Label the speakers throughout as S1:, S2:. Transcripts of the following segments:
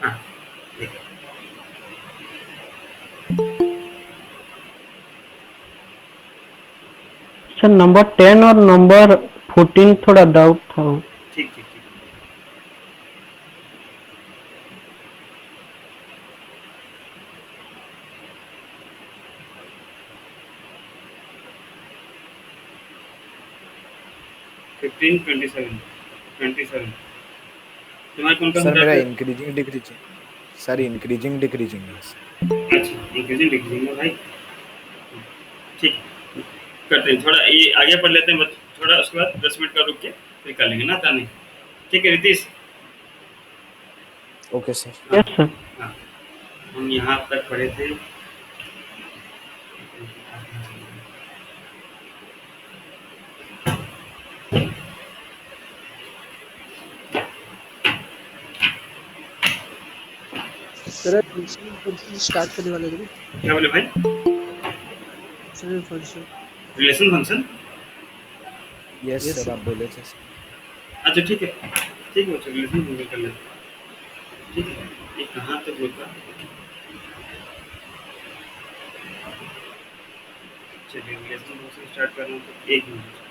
S1: हाँ, देखो।
S2: Sir number 10 और नंबर 14 थोड़ा डाउट था।
S1: ठीक ठीक ठीक। फिफ्टीन 27 27 तुम्हारे कौन कौन
S3: सर
S1: सा
S3: मेरा
S1: है?
S3: Increasing decreasing, sir increasing decreasing है सर।
S1: अच्छा, इंक्रीजिंग डिक्रीजिंग है भाई। ठीक, करते हैं थोड़ा ये आगे पढ़ लेते हैं थोड़ा, उसके बाद 10 मिनट का रुक के फिर कर लेंगे ना तानी। ठीक है रितीश?
S3: Okay sir.
S1: हाँ
S2: यस सर।
S1: हाँ, हम यहाँ तक पढ़े थे।
S4: सर स्टार्ट करने वाले थे
S1: क्या बोले भाई?
S4: Sir function.
S1: Relation function?
S3: Yes
S4: yes
S3: sir,
S4: sir.
S3: आप बोले थे सर।
S1: अच्छा ठीक है, ठीक है बच्चों, रिलेशन फंक्शन कर लेते हैं। ठीक है, ये कहाँ तक रुका? चलिए रिलेशन फंक्शन स्टार्ट कर रहा हूँ तो 1 मिनट।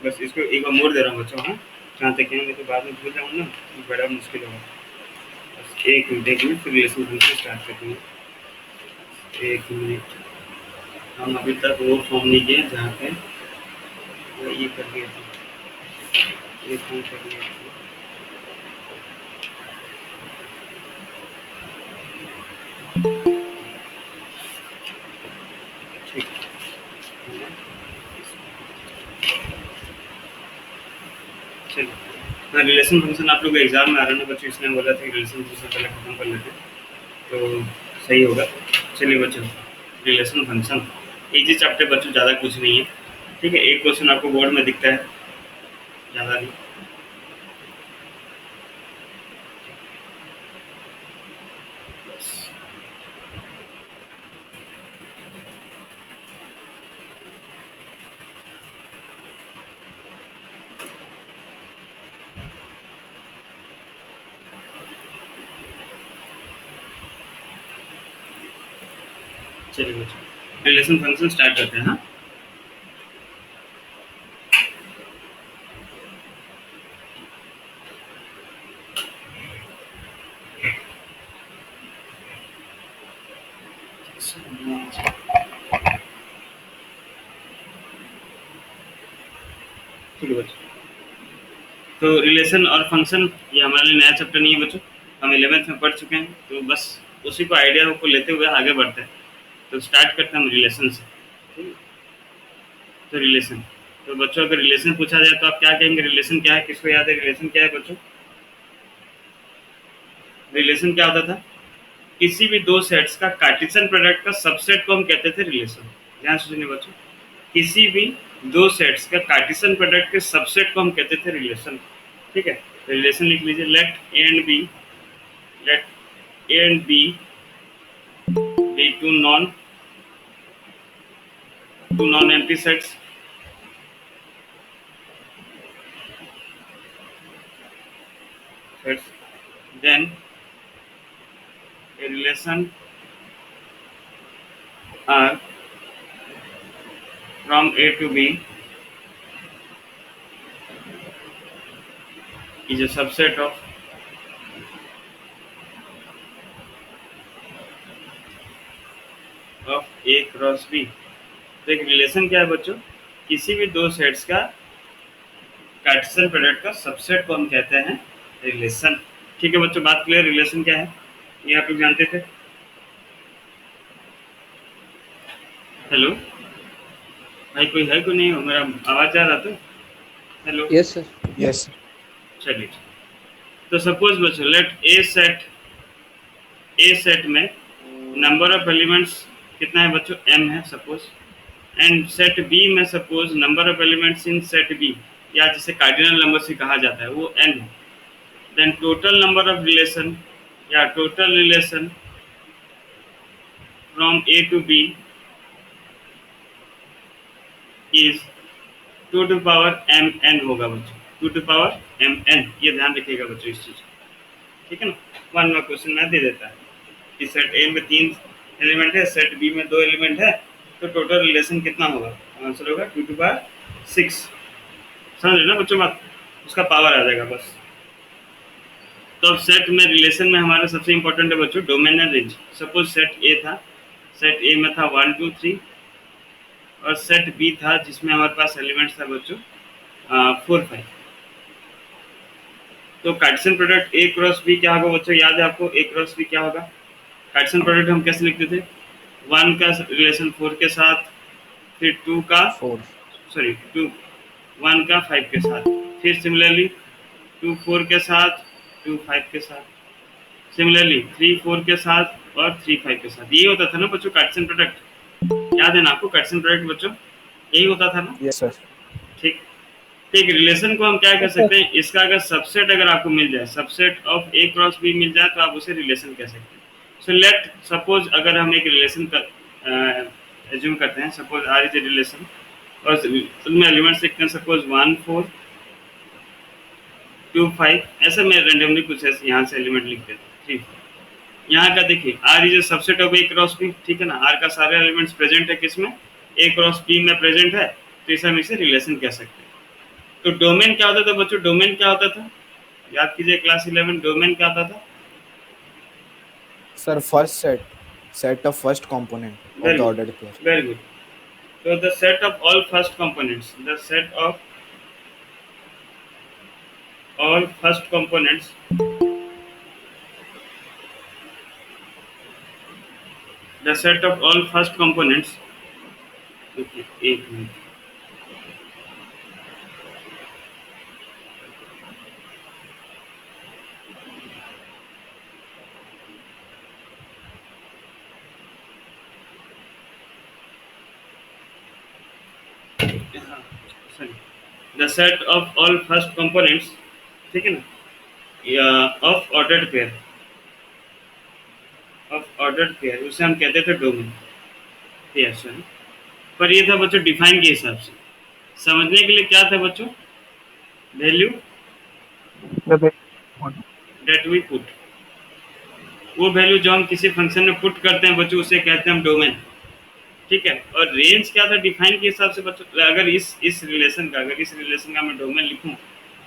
S1: बस इसको एक बार मोड़ दे रहा हूँ बच्चों। हाँ, जहाँ तक है, मैं तो बाद में भूल जाऊँ ना, तो बड़ा मुश्किल होगा। बस 1 मिनट फिर रिलेशन फंक्शन स्टार्ट करते हैं। 1 मिनट। हम अभी तक वो फॉर्म नहीं किए जहाँ पे वो ये कर दिया था, ये फॉर्म कर दिया था। ठीक है, चलिए। हाँ, रिलेशन फंक्शन आप लोग एग्जाम में आ रहा है ना बच्चों, इसलिए बोला था कि रिलेशन फंक्शन पहले खत्म कर लेते हैं तो सही होगा। चलिए बच्चों, रिलेशन फंक्शन इजी चैप्टर बच्चों, ज़्यादा कुछ नहीं है। ठीक है, एक क्वेश्चन आपको बोर्ड में दिखता है, ज़्यादा नहीं। बस चलिए बच्चों, रिलेशन फंक्शन स्टार्ट करते हैं। हाँ, ठीक है बच्चों। तो रिलेशन और फंक्शन ये हमारे लिए नया चैप्टर नहीं है बच्चों, हम 11th में पढ़ चुके हैं, तो बस उसी को आइडिया को लेते हुए आगे बढ़ते हैं। तो स्टार्ट करते हैं हम रिलेशन से। ठीक है, तो रिलेशन, तो बच्चों अगर रिलेशन पूछा जाए तो आप क्या कहेंगे? रिलेशन क्या है? किसको याद है रिलेशन क्या है बच्चों? रिलेशन क्या होता था? किसी भी दो सेट्स का कार्टेशियन प्रोडक्ट का सबसेट को हम कहते थे रिलेशन। ध्यान से सुनिए बच्चों, किसी भी दो सेट्स का कार्टेशियन प्रोडक्ट के सबसेट को हम कहते थे रिलेशन। ठीक है, रिलेशन लिख लीजिए। Let A and B be two non empty sets. Then a relation R from A to B is a subset of A cross B। तो एक रिलेशन क्या है बच्चों? किसी भी दो सेट्स का कार्टेशियन प्रोडक्ट का सबसेट को हम कहते हैं रिलेशन। ठीक है बच्चों, बात क्लियर? रिलेशन क्या है ये आप लोग जानते थे? हेलो भाई, कोई है कोई नहीं? मेरा आवाज आ रहा था? Hello,
S4: yes sir.
S3: Yes sir.
S1: चलिए। तो सपोज बच्चों, लेट ए सेट में नंबर ऑफ एलिमेंट्स कितना है बच्चों? m है सपोज। एंड सेट बी में suppose number of elements in set B, या जिसे कार्डिनल नंबर से कहा जाता है, वो n है, then total number of relation या total relation from A to B is 2 to power mn होगा बच्चों, 2 टू पावर mn, ये ध्यान रखिएगा बच्चों इस चीज, ठीक है ना। वन में क्वेश्चन में दे देता है कि सेट ए में 3 एलिमेंट है, सेट बी में 2 एलिमेंट है, तो टोटल रिलेशन कितना होगा, आंसर होगा 2 टू पावर 6। समझ रहे ना बच्चों बात, उसका पावर आ जाएगा बस। तो अब सेट में रिलेशन में हमारा सबसे इंपॉर्टेंट है बच्चों domain and range. Suppose set ए था, सेट ए में था 1 2 3, और सेट बी था जिसमें हमारे पास एलिमेंट्स था बच्चों 4 5। तो Cartesian product A cross B क्या होगा बच्चों, याद है आपको ए क्रॉस बी क्या होगा। कार्टेशियन प्रोडक्ट हम कैसे लिखते थे, 1 का रिलेशन 4 के साथ, फिर 2 का 1 का 5 के साथ, फिर सिमिलरली 2 4 के साथ, 2 5 के साथ, सिमिलरली 3 4 के साथ और 3 5 के साथ। ये होता था ना बच्चों कार्टेशियन प्रोडक्ट, याद है ना आपको कार्टेशियन प्रोडक्ट बच्चों, यही होता था ना।
S3: Yes sir.
S1: ठीक, तो एक रिलेशन को हम क्या कह सकते हैं, इसका अगर सबसेट अगर आपको मिल जाए, subset of A cross B मिल जाए, तो आप उसे रिलेशन कह सकते हैं। सो लेट सपोज अगर हम एक रिलेशन का एज्यूम करते हैं, suppose R is a relation, और उसमें एलिमेंट्स लिखते हैं सपोज 1 4 2 5, ऐसे मैं रेंडमली कुछ ऐसे यहाँ से एलिमेंट लिख देता हूँ। ठीक, यहाँ का देखिए R is a subset of A cross B, ठीक है ना। आर का सारे एलिमेंट्स प्रेजेंट है किसमें, ए क्रॉस बी में प्रेजेंट है, तो इसे हम इसे रिलेशन कह सकते हैं। तो डोमेन क्या होता था बच्चों, डोमेन क्या होता था, याद कीजिए क्लास 11, डोमेन क्या होता था
S3: sir first set of first component of the ordered pair.
S1: Very good. तो the set of all first components, the set of all first components, the set of all first components, एक minute, the set of all first components, ठीक है ना, of ordered pair, of ordered pair, उसे हम कहते थे domain. Yes sir, पर ये था बच्चों डिफाइन के हिसाब से, समझने के लिए क्या था बच्चों, वैल्यू दैट वी पुट, वो वैल्यू जो हम किसी फंक्शन में पुट करते हैं बच्चों, उसे कहते हैं हम डोमेन, ठीक है। और रेंज क्या था डिफाइन के हिसाब से बच्चों, अगर इस रिलेशन का, अगर इस रिलेशन का मैं डोमेन लिखूं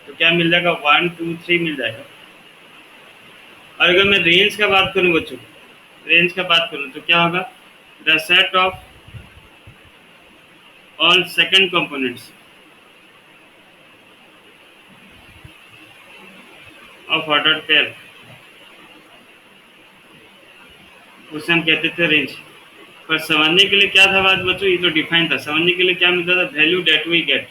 S1: तो क्या मिल जाएगा, 1 2 3 मिल जाएगा। और अगर मैं रेंज का बात करूं बच्चों, रेंज का बात करूं तो क्या होगा, the set of all second components of ordered pair, उसे हम कहते थे रेंज। पर समझने के लिए क्या था बात बच्चों, ये तो डिफाइन था, समझने के लिए क्या मिलता था, वैल्यू दैट वी गेट,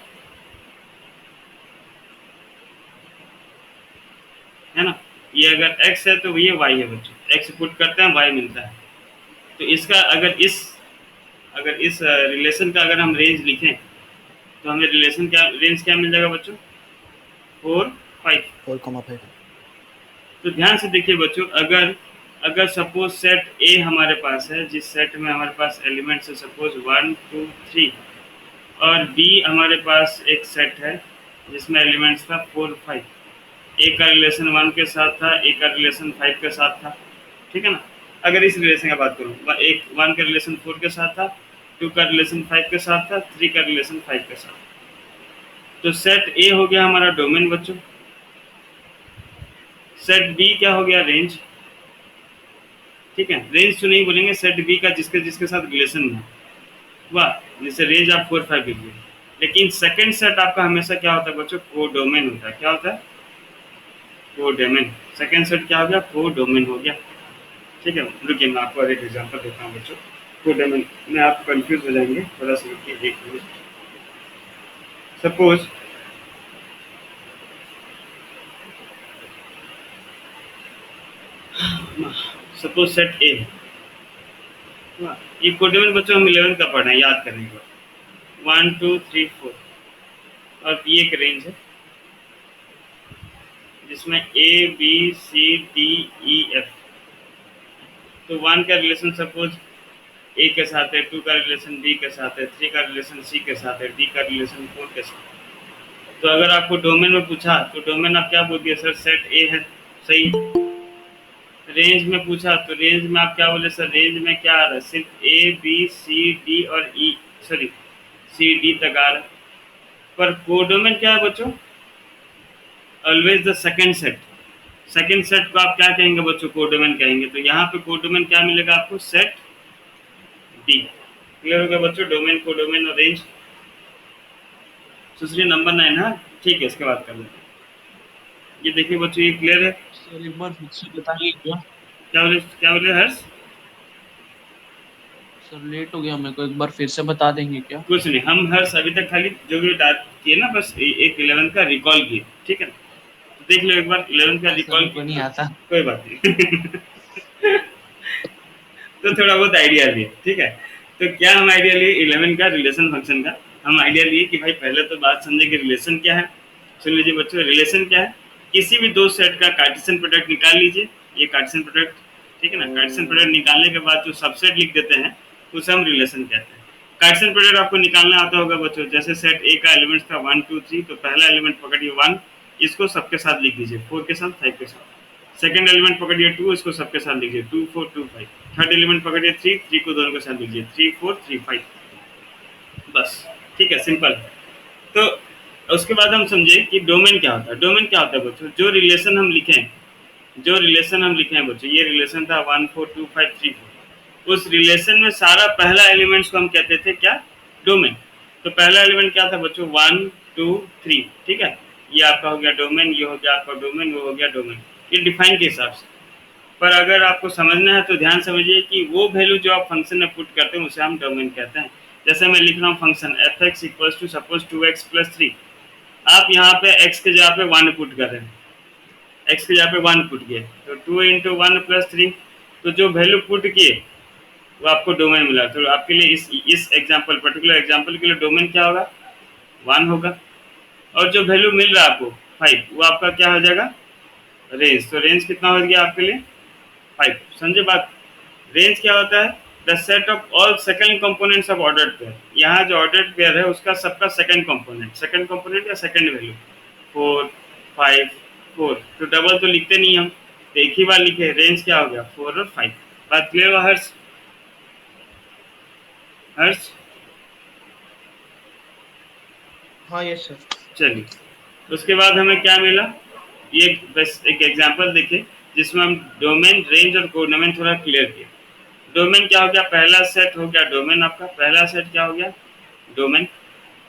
S1: है ना। ये अगर x है तो ये y है बच्चों, x पुट करते हैं y मिलता है। तो इसका अगर इस रिलेशन का अगर हम रेंज लिखें तो हमें रिलेशन क्या, रेंज क्या मिल जाएगा बच्चों, 4 5। तो ध्यान से देखिए बच्चों, अगर सपोज सेट ए हमारे पास है, जिस सेट में हमारे पास एलिमेंट्स है सपोज 1 2 3, और बी हमारे पास एक सेट है जिसमें एलिमेंट्स था 4 5, ए का रिलेशन 1 के साथ था, ए का रिलेशन 5 के साथ था, ठीक है ना। अगर इस रिलेशन का बात करूँ, एक 1 का रिलेशन 4 के साथ था, 2 का रिलेशन 5 के साथ था, 3 का रिलेशन 5 के साथ। तो सेट ए हो गया हमारा डोमेन बच्चों, सेट बी क्या हो गया, रेंज, ठीक है। रेंज तो नहीं बोलेंगे, सेट बी का जिसके जिसके साथ रिलेशन है, वाह, जैसे रेंज आप 4 5 लिखिए। लेकिन सेकंड सेट आपका हमेशा क्या होता है बच्चों, कोडोमेन होता है। क्या होता है, कोडोमेन। सेकंड सेट क्या हो गया, कोडोमेन हो गया, ठीक है। रुकिए मैं आपको एक एग्जांपल देता हूँ बच्चों, कोडोमेन में आप कंफ्यूज हो जाएंगे, थोड़ा सा रुकिए, एक मिनट। सपोज सेट ए, ये कोडोमेन बच्चों हम 11 का पढ़ना है, याद करने के बाद। 1 2 3 4 और ये एक रेंज है जिसमें A B C D E F. तो 1 का रिलेशन सपोज ए के साथ है, 2 का रिलेशन बी के साथ है, 3 का रिलेशन सी के साथ है, डी का रिलेशन 4 के साथ है। तो अगर आपको डोमेन में पूछा तो डोमेन आप क्या बोल दिए सर? सेट ए है, सही। रेंज में पूछा तो रेंज में आप क्या बोले सर? रेंज में क्या आ रहा है? सिर्फ ए बी सी डी और ई, सॉरी सी डी तक आ रहा है। पर कोडोमेन क्या है बच्चों? Always the second set. Second set को आप क्या कहेंगे बच्चों? कोडोमेन कहेंगे। तो यहाँ पे कोडोमेन क्या मिलेगा आपको? Set D. क्लियर हो गया बच्चों? डोमेन, कोडोमेन और रेंज। दूसरी नंबर 9 है, ठीक है, इसके बाद कर लेते हैं। ये देखिए बच्चों, ये क्लियर है?
S5: सर एक बार फिर से बताइए क्या?
S1: क्या बोले हर्ष?
S5: सर लेट हो गया मेरे को, एक बार फिर से बता देंगे क्या?
S1: कुछ नहीं, हम हर्ष अभी तक खाली जो भी बात किए ना, बस एक 11 का रिकॉल किए, ठीक है ना? तो देख लो एक बार 11 का रिकॉल।
S5: को नहीं आता।
S1: कोई बात नहीं। तो थोड़ा बहुत आइडिया लिए, ठीक है। तो क्या हम आइडिया लिए 11 का रिलेशन फंक्शन का? हम आइडिया लिए कि भाई पहले तो बात समझे कि रिलेशन क्या है। सुन लीजिए बच्चों, रिलेशन क्या है? किसी भी दो सेट का कार्टेशियन प्रोडक्ट निकाल लीजिए, ये कार्टेशियन प्रोडक्ट, ठीक है ना। कार्टेशियन प्रोडक्ट निकालने के बाद जो सबसेट लिख देते हैं उसे हम रिलेशन कहते हैं। कार्टेशियन प्रोडक्ट आपको निकालना आता होगा बच्चों। जैसे सेट ए का एलिमेंट्स था 1 2 3, तो पहला एलिमेंट पकड़िए 1, इसको सबके साथ लिख दीजिए, 4 के साथ, 5 के साथ। सेकंड एलिमेंट पकड़िए 2, इसको सबके साथ लिखिए, 2 4 2 5। थर्ड एलिमेंट पकड़िए 3, 3 को दोनों के साथ लिखिए, 3 4 3 5। बस, ठीक है, सिंपल। तो उसके बाद हम समझे कि डोमेन क्या होता है। डोमेन क्या होता है बच्चों? जो रिलेशन हम लिखें बच्चों, ये रिलेशन था 1 4 2 5 3 4। उस रिलेशन में सारा पहला एलिमेंट्स को हम कहते थे क्या? डोमेन। तो पहला एलिमेंट क्या था बच्चों? 1 2 3, ठीक है। ये आपका हो गया डोमेन, ये हो गया आपका डोमेन, वो हो गया डोमेन। ये डिफाइन के हिसाब से। पर अगर आपको समझना है तो ध्यान समझिए कि वो वैल्यू जो आप फंक्शन में पुट करते हैं उसे हम डोमेन कहते हैं। जैसे मैं लिख रहा हूँ function F X equal to suppose 2x + 3। आप यहाँ पे x के जगह पे 1 पुट कर रहे हैं, x की जगह पे 1 पुट किए, तो 2 × 1 + 3। तो जो वैल्यू पुट किए वो आपको डोमेन मिला। तो आपके लिए इस एग्जांपल, पर्टिकुलर एग्जांपल के लिए डोमेन क्या होगा? 1 होगा। और जो वैल्यू मिल रहा है आपको 5, वो आपका क्या हो जाएगा? रेंज। तो रेंज कितना हो गया आपके लिए? 5। समझे बात? रेंज क्या होता है? The set of all second components of ordered pair. यहाँ जो ऑर्डर्ड पेयर है उसका सबका सेकंड कंपोनेंट या सेकंड वैल्यू 4 5 4। तो डबल तो लिखते नहीं हम, तो एक ही बार लिखे। रेंज क्या हो गया? 4 और 5। बात क्लियर हुआ हर्ष?
S5: हाँ यस सर।
S1: चलिए, उसके बाद हमें क्या मिला? ये बस एक एग्जांपल देखिए जिसमें हम डोमेन, रेंज और कोडोमेन थोड़ा क्लियर किए। डोमेन क्या हो गया? पहला सेट हो गया डोमेन आपका। पहला सेट क्या हो गया? डोमेन।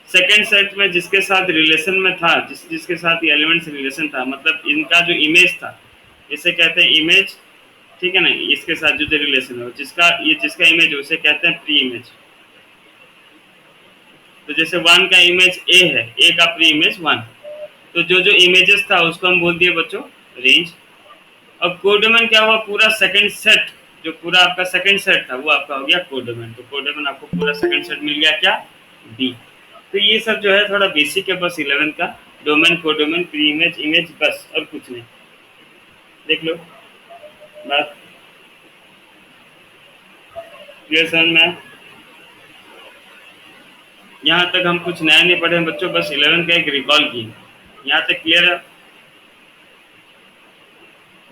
S1: सेकंड सेट में जिसके साथ रिलेशन में था, जिसके साथ ये एलिमेंट्स रिलेशन था, मतलब इनका जो इमेज था, इसे कहते हैं इमेज, ठीक है ना। इसके साथ जो रिलेशन हो, जिसका इमेज हो उसे कहते हैं प्री इमेज। तो जैसे 1 का इमेज ए है, ए का प्री इमेज 1। तो जो इमेजेस था उसको हम बोल दिए बच्चों रेंज। अब कोडोमेन क्या हुआ? पूरा सेकंड सेट, जो पूरा आपका सेकंड सेट था वो आपका हो गया कोडोमेन। तो कोडोमेन आपको पूरा सेकंड सेट मिल गया क्या? बी। तो ये सब जो है थोड़ा बेसिक है बस 11 का। Domain, codomain, pre image, image, बस और कुछ नहीं। देख लो बात क्लियर समझ में? यहाँ तक हम कुछ नया नहीं पढ़े बच्चों, बस 11 का एक रिकॉल किए। यहाँ तक क्लियर है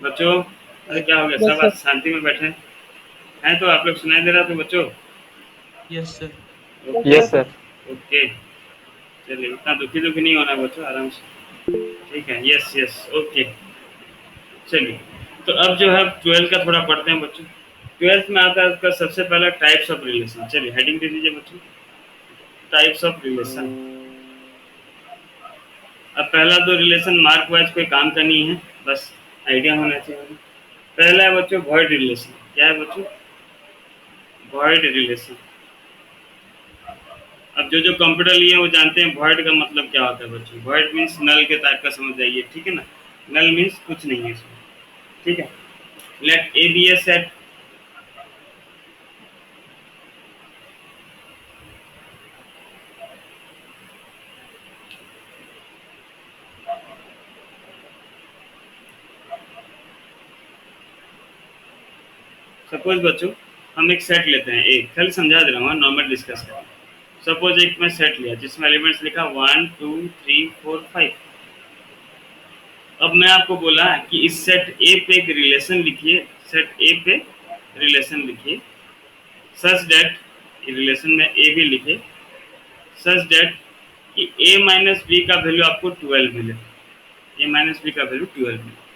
S1: बच्चों? अरे क्या हो गया, सब आज शांति में बैठे हैं? तो आप लोग सुनाई दे रहा तो बच्चों?
S5: Yes sir.
S2: Yes sir.
S1: Okay, चलिए, इतना दुखी नहीं होना बच्चों, आराम से, ठीक है। Yes yes, okay. चलिए, तो अब जो है 12 का थोड़ा पढ़ते हैं बच्चों। 12th में आता है उसका सबसे पहला टाइप्स ऑफ रिलेशन। चलिए हेडिंग दे दीजिए बच्चों, टाइप्स ऑफ रिलेशन। अब पहला दो रिलेशन मार्क वाइज कोई काम का नहीं है, बस आइडिया होना चाहिए। पहला है बच्चों वॉइड रिलेशन। क्या है बच्चों? Void relation. अब जो कंप्यूटर लिए वो जानते हैं वॉइड का मतलब क्या होता है बच्चों। वॉइड मीन्स नल के टाइप का समझ जाइए, ठीक है ना। नल मीन्स कुछ नहीं है इसमें, ठीक है। Let A B a set. Suppose बच्चों हम एक सेट लेते हैं, एक खाली समझा दे रहा हूँ, नॉर्मल डिस्कस करें। सपोज एक मैं सेट लिया जिसमें एलिमेंट्स लिखा 1 2 3 4 5। अब मैं आपको बोला कि इस सेट ए पे एक रिलेशन लिखिए, सेट ए पे रिलेशन लिखिए सच दैट रिलेशन में ए भी लिखे सच दैट कि ए माइनस बी का वैल्यू आपको 12 मिले, ए माइनस बी का वैल्यू 12 मिले।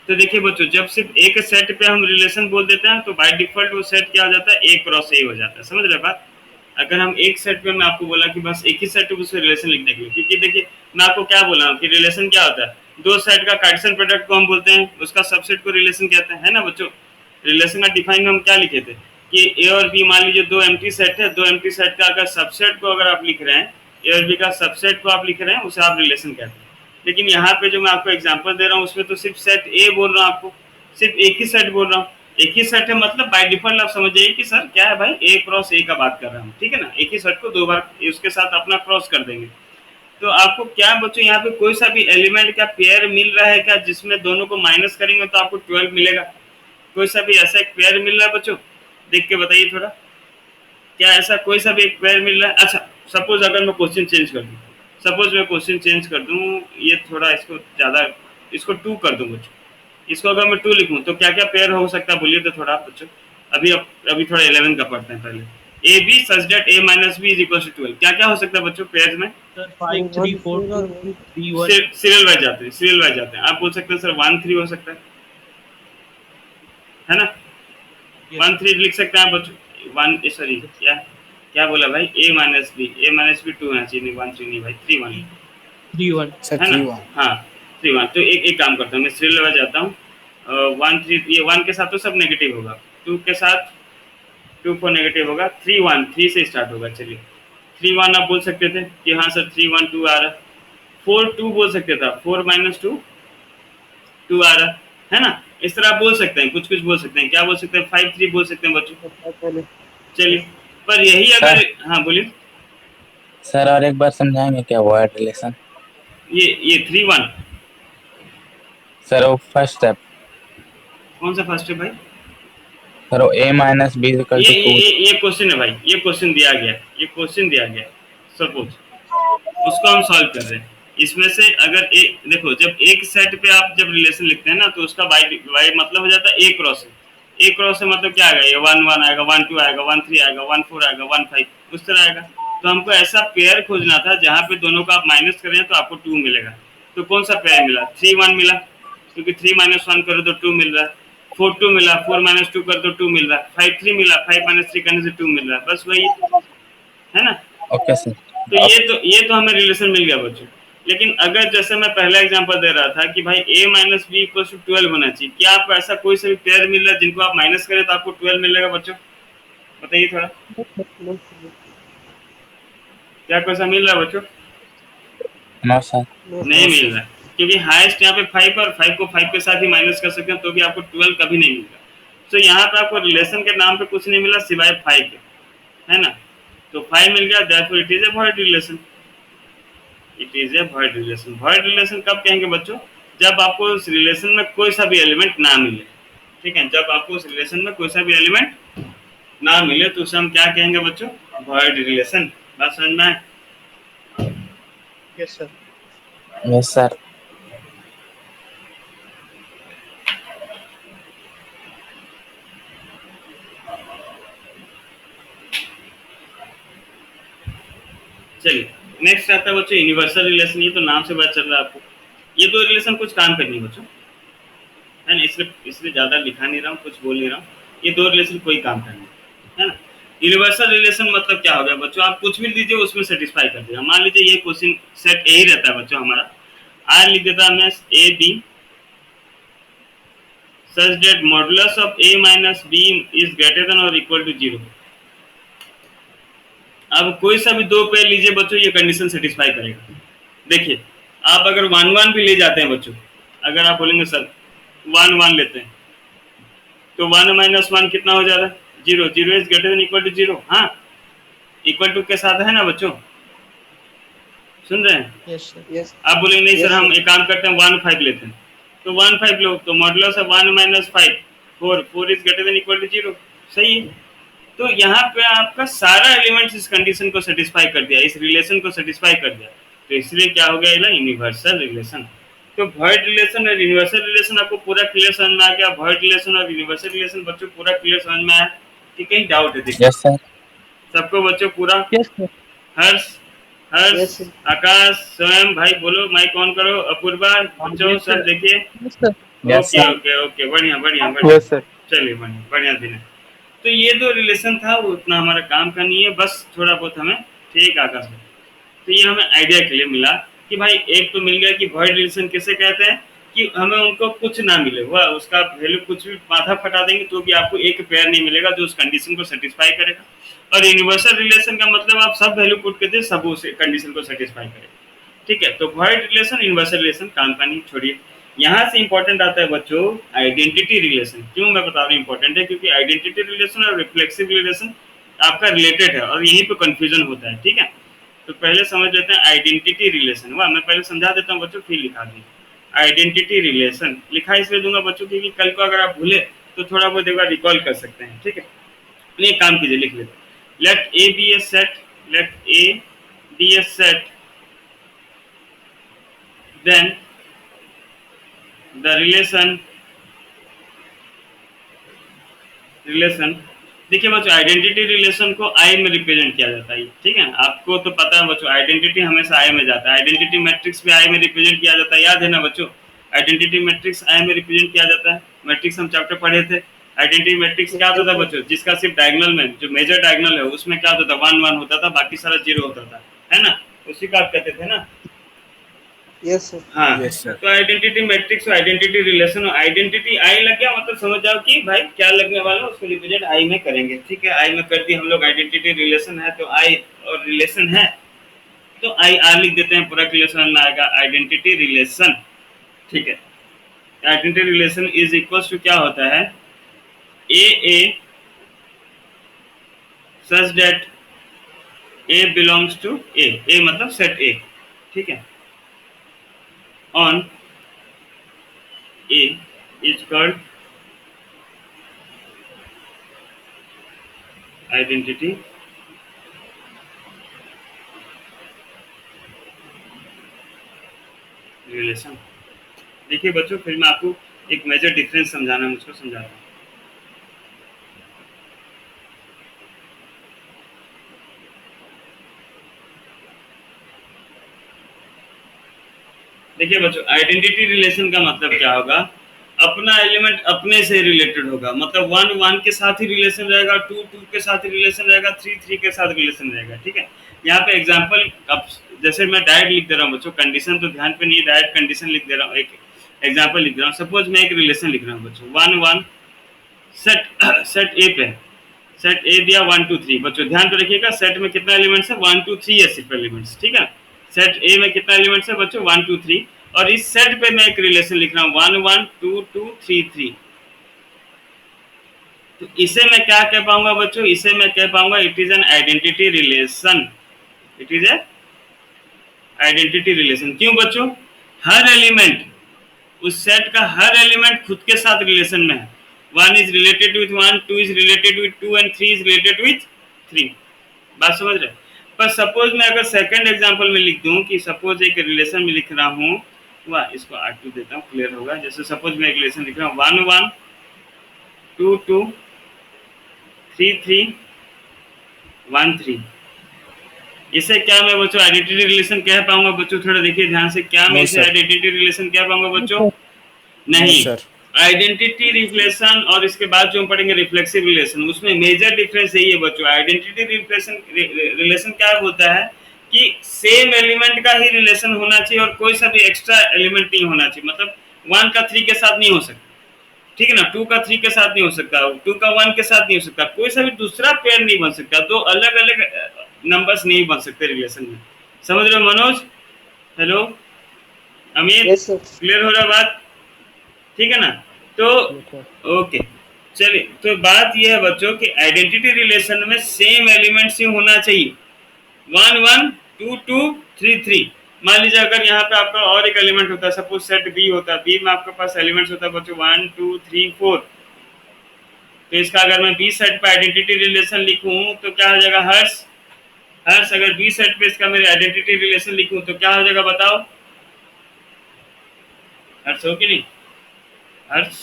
S1: तो देखिए बच्चों, जब सिर्फ एक सेट पे हम रिलेशन बोल देते हैं तो बाय डिफॉल्ट वो सेट क्या हो जाता है, ए क्रॉस ए हो जाता है। समझ रहे बात? अगर हम एक सेट पे, मैं आपको बोला कि बस एक ही सेट पे उससे रिलेशन लिखने के लिए, क्योंकि देखिए मैं आपको क्या बोला हूँ कि रिलेशन क्या होता है, दो सेट का कार्टेशियन प्रोडक्ट को हम बोलते हैं, उसका सबसेट को रिलेशन कहते हैं, है ना बच्चों। रिलेशन का डिफाइन में हम क्या लिखे थे कि ए और बी, मान लीजिए दो एम्प्टी सेट है, दो एम्प्टी सेट का अगर सबसेट को अगर आप लिख रहे हैं, ए और बी का सबसेट को आप लिख रहे हैं, उसे आप रिलेशन कहते हैं। लेकिन यहाँ पे जो मैं आपको एग्जांपल दे रहा हूँ उसमें तो सिर्फ सेट ए बोल रहा हूँ, आपको सिर्फ एक ही सेट बोल रहा हूँ। एक ही सेट है मतलब बाय डिफॉल्ट आप समझ जाइए कि सर क्या है भाई, ए क्रॉस ए का बात कर रहा हूँ, ठीक है ना। एक ही सेट को दो बार उसके साथ अपना क्रॉस कर देंगे। तो आपको क्या बच्चों यहाँ पे कोई सा भी एलिमेंट का पेयर मिल रहा है क्या, जिसमें दोनों को माइनस करेंगे तो आपको 12 मिलेगा? कोई सा भी ऐसा एक पेयर मिल रहा है बच्चों? देख के बताइए थोड़ा, क्या ऐसा कोई सा भी एक पेयर मिल रहा है? अच्छा सपोज अगर मैं क्वेश्चन चेंज कर दूँ, सपोज मैं क्वेश्चन चेंज कर दूँ, ये थोड़ा इसको ज़्यादा, इसको 2 कर दूँ बच्चों, इसको अगर मैं 2 लिखूँ तो क्या क्या पेयर हो सकता है बोलिए तो थोड़ा आप बच्चों। अभी थोड़ा 11 का पढ़ते हैं पहले। A B such that A minus B is equal to 12, क्या क्या हो सकता है बच्चों पेयर में?
S5: सर 5 3 4 2 3 1।
S1: सीरियल वाइज जाते हैं, सीरियल वाइज जाते हैं। आप बोल सकते हैं सर 1 3 हो सकता है ना? 1 3 लिख सकते हैं आप बच्चों। 1 सॉरी क्या क्या बोला भाई, ए माइनस बी 2 होना चाहिए, नहीं 1 3 नहीं भाई, 3 1
S5: 3 1
S3: सर
S1: है ना?
S3: 3 1।
S1: हाँ 3 1। तो एक काम करता हूँ मैं, सीरियल वाइज जाता हूँ। 1 3, ये 1 के साथ तो सब नेगेटिव होगा, 2 के साथ 2 4 नेगेटिव होगा, 3 1 3 से स्टार्ट होगा। चलिए 3 1 आप बोल सकते थे कि हाँ सर 3 1 2 आ रहा है। 4 2 बोल सकते था, 4 माइनस 2 2 आ रहा है ना। इस तरह आप बोल सकते हैं, कुछ कुछ बोल सकते हैं। क्या बोल सकते हैं? 5 3 बोल सकते हैं बच्चों। चलिए पर यही अगर, हाँ बोलिए
S6: सर और एक बार समझाएंगे क्या वर्ड रिलेशन?
S1: ये 3 1
S6: सर वो फर्स्ट स्टेप,
S1: कौन सा फर्स्ट है भाई?
S6: सर वो a minus B equal to 2।
S1: ये क्वेश्चन है भाई, ये क्वेश्चन दिया गया, ये क्वेश्चन दिया गया। सपोज उसको हम सॉल्व कर रहे हैं। इसमें से अगर एक देखो, जब एक सेट पे आप जब रिलेशन लिखते हैं ना तो उसका बाई मतलब हो जाता है ए क्रॉस है। ए क्रॉस है मतलब क्या आएगा, ये 1 1 आएगा, 1 2 आएगा, 1 3 आएगा, 1 4 आएगा, 1 5 उस तरह आएगा। तो हमको ऐसा पेयर खोजना था जहाँ पे दोनों का आप माइनस करें तो आपको 2 मिलेगा। तो कौन सा पेयर मिला? 3 1 मिला, क्योंकि 3 माइनस 1 करो तो 2 मिल रहा है। 4 2 मिला, 4 माइनस 2 कर तो 2 मिल रहा है। 5 3 मिला, 5 माइनस 3 करने से 2 मिल रहा है। बस वही है ना।
S6: Okay sir.
S1: तो ये तो हमें रिलेशन मिल गया बच्चों। लेकिन अगर जैसे मैं पहला एग्जांपल दे रहा था कि भाई a minus B equal to 12 होना चाहिए, क्या आपको ऐसा कोई सा भी पेयर मिल रहा है जिनको आप माइनस करें तो आपको 12 मिलेगा बच्चों? बताइए थोड़ा, क्या कोई सा मिल रहा है बच्चों?
S6: No sir.
S1: नहीं मिल रहा है, क्योंकि हाईएस्ट यहाँ पे 5 और 5 को 5 के साथ ही माइनस कर सकते हैं तो भी आपको 12 कभी नहीं मिलेगा। तो यहाँ पे आपको रिलेशन के नाम पे कुछ नहीं मिला सिवाय 5 के, है ना। तो 5 मिल गया, therefore it is a void relation. It is a void relation. Void relation कब कहेंगे बच्चों? जब आपको उस रिलेशन में कोई सा भी एलिमेंट ना मिले, ठीक है। जब आपको उस रिलेशन में कोई सा भी एलिमेंट ना मिले तो उसे हम क्या कहेंगे बच्चों? Void relation. बात समझ में आए?
S4: Yes sir.
S6: Yes sir.
S1: चलिए नेक्स्ट आता है बच्चों यूनिवर्सल रिलेशन। ये तो नाम से पता चल रहा है आपको, ये दो रिलेशन कुछ काम का नहीं बच्चों, है ना। इसलिए ज़्यादा लिखा नहीं रहा हूँ, कुछ बोल नहीं रहा हूँ। ये दो रिलेशन कोई काम का नहीं है ना। यूनिवर्सल रिलेशन मतलब क्या हो गया बच्चों? आप कुछ भी लीजिए उसमें सेटिस्फाई कर देगा। मान लीजिए ये क्वेश्चन सेट यही रहता है बच्चों हमारा, आर लिख देता मैं A B such that modulus of A minus B is greater than और इक्वल टू 0। अब कोई सा भी दो पेयर लीजिए बच्चों, ये कंडीशन सेटिस्फाई करेगा। देखिए आप अगर 1 1 भी ले जाते हैं बच्चों, अगर आप बोलेंगे सर 1 1 लेते हैं तो 1 माइनस 1 कितना हो जा रहा है? 0। 0 is greater than equal to 0। हाँ इक्वल टू के साथ है ना बच्चों, सुन रहे हैं?
S4: Yes sir. यस।
S1: आप बोलेंगे नहीं सर हम एक काम करते हैं 1 5 लेते हैं, तो 1 5 लो तो मॉडुलस है 1 माइनस 5 4 is greater than equal to 0, सही है। तो यहाँ पे आपका सारा एलिमेंट्स इस कंडीशन को सेटिस्फाई कर दिया, इस रिलेशन को सेटिस्फाई कर दिया, तो इसलिए क्या हो गया ना, यूनिवर्सल रिलेशन। तो वॉइड रिलेशन और यूनिवर्सल रिलेशन आपको पूरा क्लियर समझ में आ गया। वॉइड रिलेशन और यूनिवर्सल रिलेशन बच्चों पूरा क्लियर समझ में आया कि कहीं डाउट है? देखिए
S6: यस सर।
S1: सबको बच्चों पूरा।
S5: Yes, sir.
S1: हर्ष, हर्ष,
S4: Yes, sir.
S1: आकाश, स्वयं भाई बोलो, माइक ऑन करो, अपूर्वा, बच्चों
S5: Yes,
S1: सब
S5: sir.
S1: देखिए।
S5: Yes, sir.
S6: Yes
S1: okay
S6: sir.
S1: Okay okay, बढ़िया बढ़िया बढ़िया,
S2: यस सर।
S1: चलिए बढ़िया बढ़िया दिन है। तो ये जो रिलेशन था वो उतना हमारा काम का नहीं है, बस थोड़ा बहुत हमें ठीक आकाश में, तो ये हमें आइडिया के लिए मिला कि भाई एक तो मिल गया कि वॉइड रिलेशन किसे कहते हैं, कि हमें उनको कुछ ना मिले, वह उसका वैल्यू कुछ भी माथा फटा देंगे तो भी आपको एक पेयर नहीं मिलेगा जो उस कंडीशन को सेटिस्फाई करेगा। और यूनिवर्सल रिलेशन का मतलब आप सब वैल्यू पुट करते सब उस कंडीशन को सेटिस्फाई करेगा, ठीक है। तो वॉइड रिलेशन यूनिवर्सल रिलेशन काम का नहीं, छोड़िए। यहाँ से इंपॉर्टेंट आता है बच्चों आइडेंटिटी रिलेशन। क्यों मैं बता रहा हूँ इंपॉर्टेंट है, क्योंकि आइडेंटिटी रिलेशन और रिफ्लेक्सिव रिलेशन आपका रिलेटेड है और यहीं पे कंफ्यूजन होता है, ठीक है। तो पहले समझ लेते हैं आइडेंटिटी रिलेशन। वाह, मैं पहले समझा देता हूँ बच्चों, फिर लिखा दूंगा। आइडेंटिटी रिलेशन लिखा इसलिए दूंगा बच्चों क्योंकि कल को अगर आप भूले तो थोड़ा बहुत एक बार रिकॉल कर सकते हैं, ठीक है। ये काम कीजिए, लिख लेते हैं। Let A B a set, let A B a set, then the relation देखिए बच्चों, आइडेंटिटी रिलेशन को आई में रिप्रेजेंट किया जाता है, ठीक है। आपको तो पता है बच्चों, आइडेंटिटी हमेशा आई में जाता है। आइडेंटिटी मैट्रिक्स भी आई में रिप्रेजेंट किया जाता है, याद है ना बच्चों। आइडेंटिटी मैट्रिक्स आई में रिप्रेजेंट किया जाता है। मैट्रिक्स हम चैप्टर पढ़े थे। आइडेंटिटी मैट्रिक्स क्या होता था बच्चों, जिसका सिर्फ डायगोनल में जो मेजर डायगोनल है उसमें क्या होता था, 1 1 होता था, बाकी सारा 0 होता था, है ना। उसी का आप कहते थे ना।
S4: Yes, sir.
S1: हाँ
S3: Yes, sir.
S1: तो आइडेंटिटी मैट्रिक्स और आइडेंटिटी रिलेशन, आइडेंटिटी आई लग गया मतलब समझ जाओ कि भाई क्या लगने वाला है, उसको रिप्रेजेंट आई में करेंगे, ठीक है। आई में कर दिए हम लोग। आइडेंटिटी रिलेशन है तो आई, और रिलेशन है तो आई आर लिख देते हैं, पूरा क्लियर समझ में आएगा। आइडेंटिटी रिलेशन, ठीक है। Identity relation is equal to क्या होता है, A such that A belongs to A मतलब सेट ए, ठीक है, on A is called identity relation. देखिए बच्चों, फिर मैं आपको एक मेजर डिफरेंस समझाना, मुझको समझाता हूँ। देखिए बच्चों, आइडेंटिटी रिलेशन का मतलब क्या होगा, अपना एलिमेंट अपने से रिलेटेड होगा, मतलब 1 1 के साथ ही रिलेशन रहेगा, 2 2 के साथ ही रिलेशन रहेगा, 3 3 के साथ रिलेशन रहेगा, ठीक है। यहाँ पे एग्जांपल, अब जैसे मैं डायरेक्ट लिख दे रहा हूँ बच्चों, कंडीशन तो ध्यान पे नहीं, डायरेक्ट कंडीशन लिख दे रहा हूँ, एक एग्जांपल लिख दे रहा हूँ। सपोज मैं एक रिलेशन लिख रहा हूँ बच्चों, 1 1 सेट सेट ए पे, सेट ए दिया 1 2 3। बच्चों ध्यान पे रखिएगा, सेट में कितना एलिमेंट्स है, 1 2 3 है सिर्फ एलिमेंट्स, ठीक है। सेट ए में कितना एलिमेंट्स है बच्चों, 1 2 3, और इस सेट पे मैं एक रिलेशन लिख रहा हूँ 1 1 2 2 3 3। तो इसे मैं क्या कह पाऊंगा बच्चों, इसे मैं कह पाऊंगा it is an identity relation. It is a identity relation. क्यों बच्चों, हर एलिमेंट, उस सेट का हर एलिमेंट खुद के साथ रिलेशन में है। 1 is related with 1, 2 is related with 2 and 3 is related with 3। बात समझ रहे। पर सपोज मैं अगर सेकंड एग्जांपल में लिख दूं कि सपोज एक रिलेशन में लिख रहा हूं, वाह इसको R2 देता हूं, क्लियर होगा। जैसे सपोज मैं एक रिलेशन लिख रहा हूं 1 1 2 2 3 3 1 3। इसे क्या मैं बच्चों आइडेंटिटी रिलेशन कह पाऊंगा बच्चों, थोड़ा देखिए ध्यान से, क्या मैं इसे आइडेंटिटी रिलेशन कह पाऊंगा बच्चों, नहीं
S3: सर।
S1: आइडेंटिटी रिलेशन और इसके बाद जो हम पढ़ेंगे रिफ्लेक्सिव रिलेशन, उसमें मेजर डिफरेंस यही है बच्चों। आइडेंटिटी रिलेशन क्या होता है कि सेम एलिमेंट का ही रिलेशन होना चाहिए और कोई सा भी एक्स्ट्रा एलिमेंट नहीं होना चाहिए, मतलब 1 का 3 के साथ नहीं हो सकता, ठीक है ना, 2 का 3 के साथ नहीं हो सकता, 2 का 1 के साथ नहीं हो सकता, कोई सा भी दूसरा पेयर नहीं बन सकता, दो अलग अलग नंबर्स नहीं बन सकते रिलेशन में। समझ रहे हो मनोज, हेलो अमीर,
S4: Yes, sir.
S1: क्लियर हो रहा है बात, ठीक है ना। तो ओके चलिए, तो बात यह है बच्चों कि आइडेंटिटी रिलेशन में सेम एलिमेंट्स ही होना चाहिए, 1 1 2 2 3 3। मान लीजिए अगर यहाँ पे आपका और एक एलिमेंट होता है, सपोज सेट बी होता है, बी में आपके पास एलिमेंट्स होता है बच्चों 1 2 3 4, तो इसका अगर मैं बी सेट पे आइडेंटिटी रिलेशन लिखूं तो क्या हो जाएगा, हर्ष हर्ष अगर बी सेट पे इसका मेरे आइडेंटिटी रिलेशन लिखूं तो क्या हो जाएगा बताओ, हर्ष हो कि नहीं, हर्ष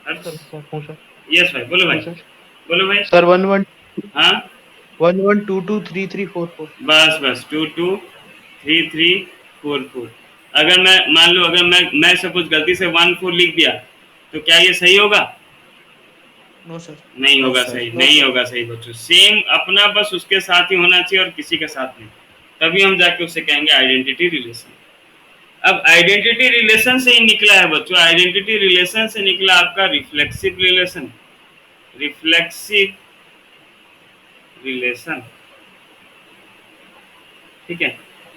S1: हर्ष
S5: सर सर हूँ सर
S1: यस भाई, बोलो भाई,
S5: हूँ सर
S1: बोलो भाई।
S4: सर 1 1
S1: हाँ
S4: 1 1 2 2 3 3 4 4
S1: बस बस 2 2 3 3 4 4। अगर मैं मान लो अगर मैं सपोज गलती से 1 4 लिख दिया तो क्या ये सही होगा,
S4: नो सर
S1: नहीं
S3: No,
S1: होगा
S3: sir.
S1: सही,
S4: No,
S1: नहीं
S4: sir.
S1: होगा सही बच्चों, सेम अपना बस उसके साथ ही होना चाहिए और किसी के साथ नहीं, तभी हम जाके उससे कहेंगे आइडेंटिटी रिलेशन। अब आइडेंटिटी रिलेशन से ही निकला है बच्चों, आइडेंटिटी रिलेशन से निकला आपका रिफ्लेक्सिव रिलेशन, रिफ्लेक्सिव रिलेशन, ठीक है।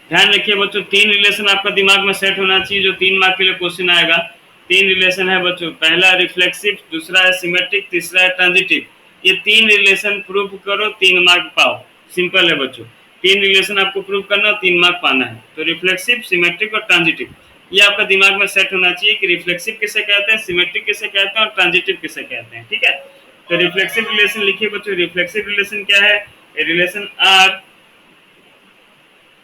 S1: ध्यान रखिए बच्चों, 3 रिलेशन आपका दिमाग में सेट होना चाहिए जो 3 मार्क के लिए क्वेश्चन आएगा। 3 रिलेशन है बच्चों, पहला रिफ्लेक्सिव, दूसरा है सिमेट्रिक, तीसरा है ट्रांजिटिव। ये 3 रिलेशन प्रूव करो, 3 मार्क पाओ, सिंपल है बच्चों। 3 रिलेशन आपको प्रूव करना, 3 मार्क पाना है। तो रिफ्लेक्सिव, सिमेट्रिक और ट्रांजिटिव, ये आपका दिमाग में सेट होना चाहिए कि रिफ्लेक्सिव किसे कहते हैं, सिमेट्रिक किसे कहते हैं और ट्रांजिटिव किसे कहते हैं, ठीक है। तो रिफ्लेक्सिव रिलेशन लिखिए बच्चों, रिफ्लेक्सिव रिलेशन क्या है, रिलेशन आर,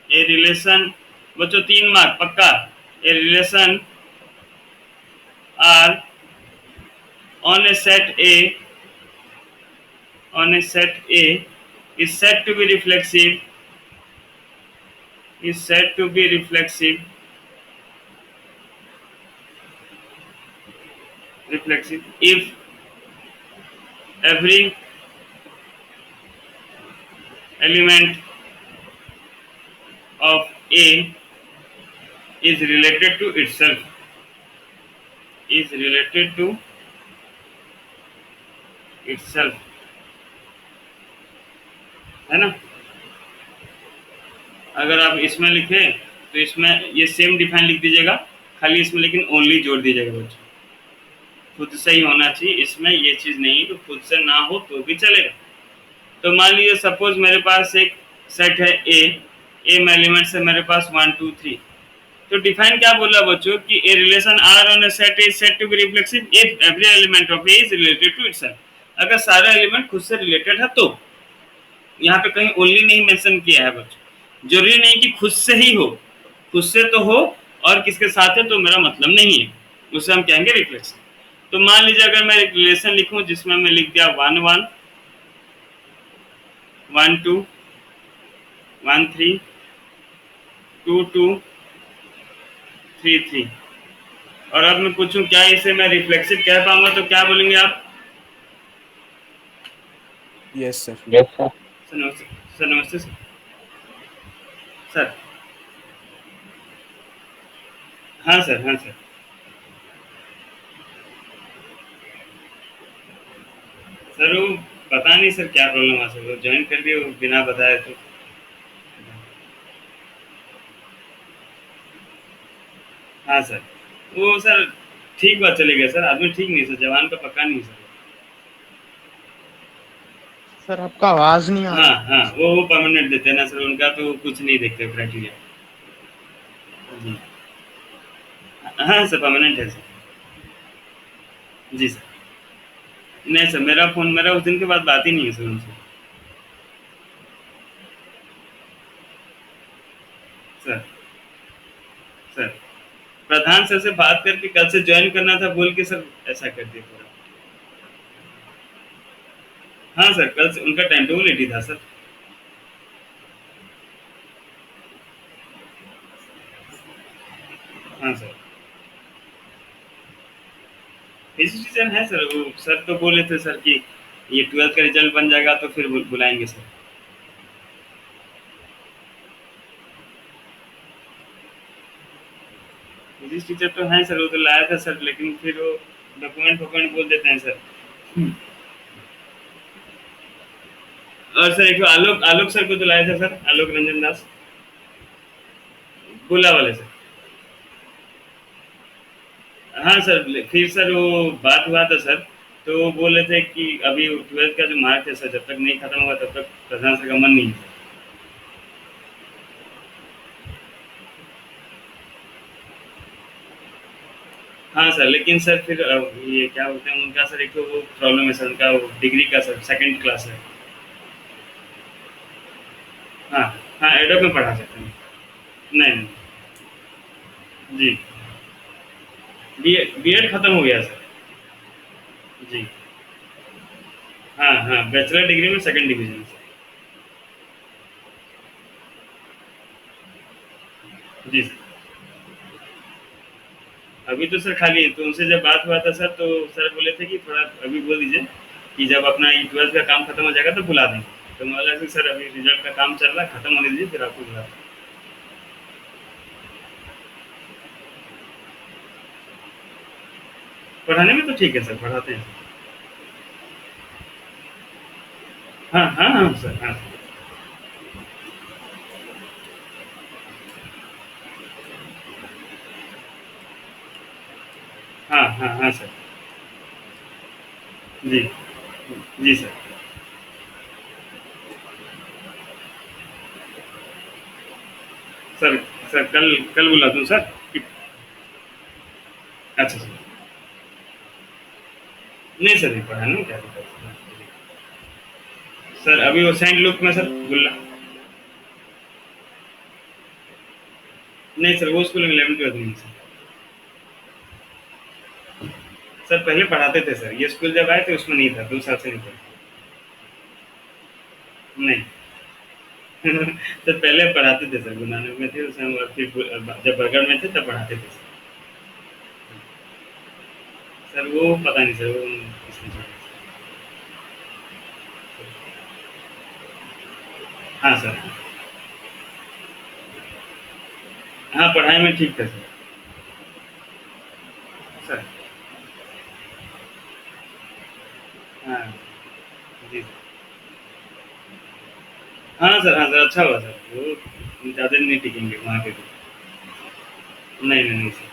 S1: ए रिलेशन बच्चों 3 मार्क पक्का, a relation R on a set A, on a set A is said to be reflexive, is said to be reflexive, reflexive if every element of A is related to itself, is related to itself, है ना। अगर आप इसमें लिखे तो इसमें ये same define लिख दीजिएगा, खाली इसमें लेकिन ओनली जोड़ दीजिएगा बच्चों, खुद से ही होना चाहिए, इसमें ये चीज़ नहीं तो खुद से ना हो तो भी चलेगा। तो मान लीजिए सपोज मेरे पास एक सेट है ए में एलिमेंट्स है मेरे पास 1 2 3, तो डिफाइन क्या बोला बच्चों कि a relation R on a set is said to be reflexive if every element of A is related to itself. अगर सारा एलिमेंट खुद से रिलेटेड है तो, यहाँ पे कहीं ओनली नहीं मेंशन किया है बच्चों, जरूरी नहीं कि खुद से ही हो, खुद से तो हो और किसके साथ है तो मेरा मतलब नहीं है, उसे हम कहेंगे रिफ्लेक्सिव। तो मान लीजिए अगर मैं एक रिलेशन लिखूं जिसमें मैं लिख दिया 1 1 1 2 1 3 2 2 3 3, और अब मैं पूछूं क्या इसे मैं रिफ्लेक्सिव कह पाऊंगा तो क्या बोलेंगे आप,
S3: Yes, sir.
S6: Yes, sir.
S1: Sir नमस्ते, सर नमस्ते सर, सर हाँ सर, हाँ सर, सर वो पता नहीं सर क्या प्रॉब्लम है सर, वो ज्वाइन कर दिए वो बिना बताए तो। हाँ सर, वो सर ठीक बात चले गया सर, आदमी ठीक नहीं सर, जवान का पक्का नहीं सर।
S4: सर आपका आवाज नहीं आ
S1: हाँ
S4: रहा।
S1: हाँ, वो परमानेंट देते हैं ना सर, उनका तो कुछ नहीं देखते क्राइटेरिया जी। हाँ सर परमानेंट है सर, जी सर। नहीं सर मेरा उस दिन के बाद बात ही नहीं है सर उनसे। सर सर प्रधान सर से बात करके कल से ज्वाइन करना था बोल के सर ऐसा कर दिया पूरा। हाँ सर कल से उनका टाइम टेबल रेडी था सर। हाँ सर फिजिक्स टीचर है सर, वो सर तो बोले थे सर कि ये 12th का रिजल्ट बन जाएगा तो फिर बुलाएंगे सर। फिजिक्स टीचर तो हैं सर, वो तो लाया था सर, लेकिन फिर वो डॉक्यूमेंट बोल देते हैं सर। और सर एक आलोक आलोक सर को तो लाया था सर, आलोक रंजन दास गोला वाले सर। हाँ सर फिर सर वो बात हुआ था सर, तो वो बोले थे कि अभी 12th का जो मार्क है सर जब तक नहीं खत्म होगा तब तक प्रधान सर का मन नहीं है। हाँ सर, लेकिन सर फिर ये क्या बोलते हैं उनका सर, एक तो वो प्रॉब्लम है सर, उनका वो डिग्री का सर सेकंड क्लास है। हाँ, हाँ एडोब में पढ़ा सकते हैं। नहीं, नहीं। जी, बीएड खत्म हो गया सर। जी। हाँ, हाँ, बैचलर डिग्री में सेकंड डिवीजन सर। जी सर। अभी तो सर खाली है, तो उनसे जब बात हुआ था सर, तो सर बोले थे कि थोड़ा अभी बोल दीजिए कि जब अपना ये 12th का काम खत्म हो जाएगा तो बुला देंगे। तो मैं बोला कि सर अभी रिजल्ट का काम चल रहा है, खत्म होने दीजिए फिर आपको बुला देंगे। पढ़ाने में तो ठीक है सर, पढ़ाते हैं। हाँ, हाँ, हाँ सर, हाँ। हाँ, हाँ, हाँ सर। जी, जी सर। सर सर कल कल बुला दूँ सर? अच्छा सर। नहीं सर, नहीं पढ़ाने में क्या दिक्कत है। सर अभी वो सेंट लुक में सर गुल्ला। नहीं सर, वो स्कूल में 11th-12th में सर। सर पहले पढ़ाते थे सर, ये स्कूल जब आए थे उसमें नहीं था, 2 साल से नहीं था। नहीं। सर पहले पढ़ाते थे सर, गुरु नानक में थे उस समय, और फिर जब बरगढ़ में थे तब पढ़ाते थे सर। सर वो पता नहीं सर, वो किसने छोड़ा। हाँ सर। हाँ, पढ़ाई में ठीक था सर। सर हाँ, जी सर। हाँ सर, हाँ सर, अच्छा हुआ सर, वो ज़्यादा दिन नहीं टिकेंगे वहाँ पे भी। नहीं, नहीं, नहीं सर।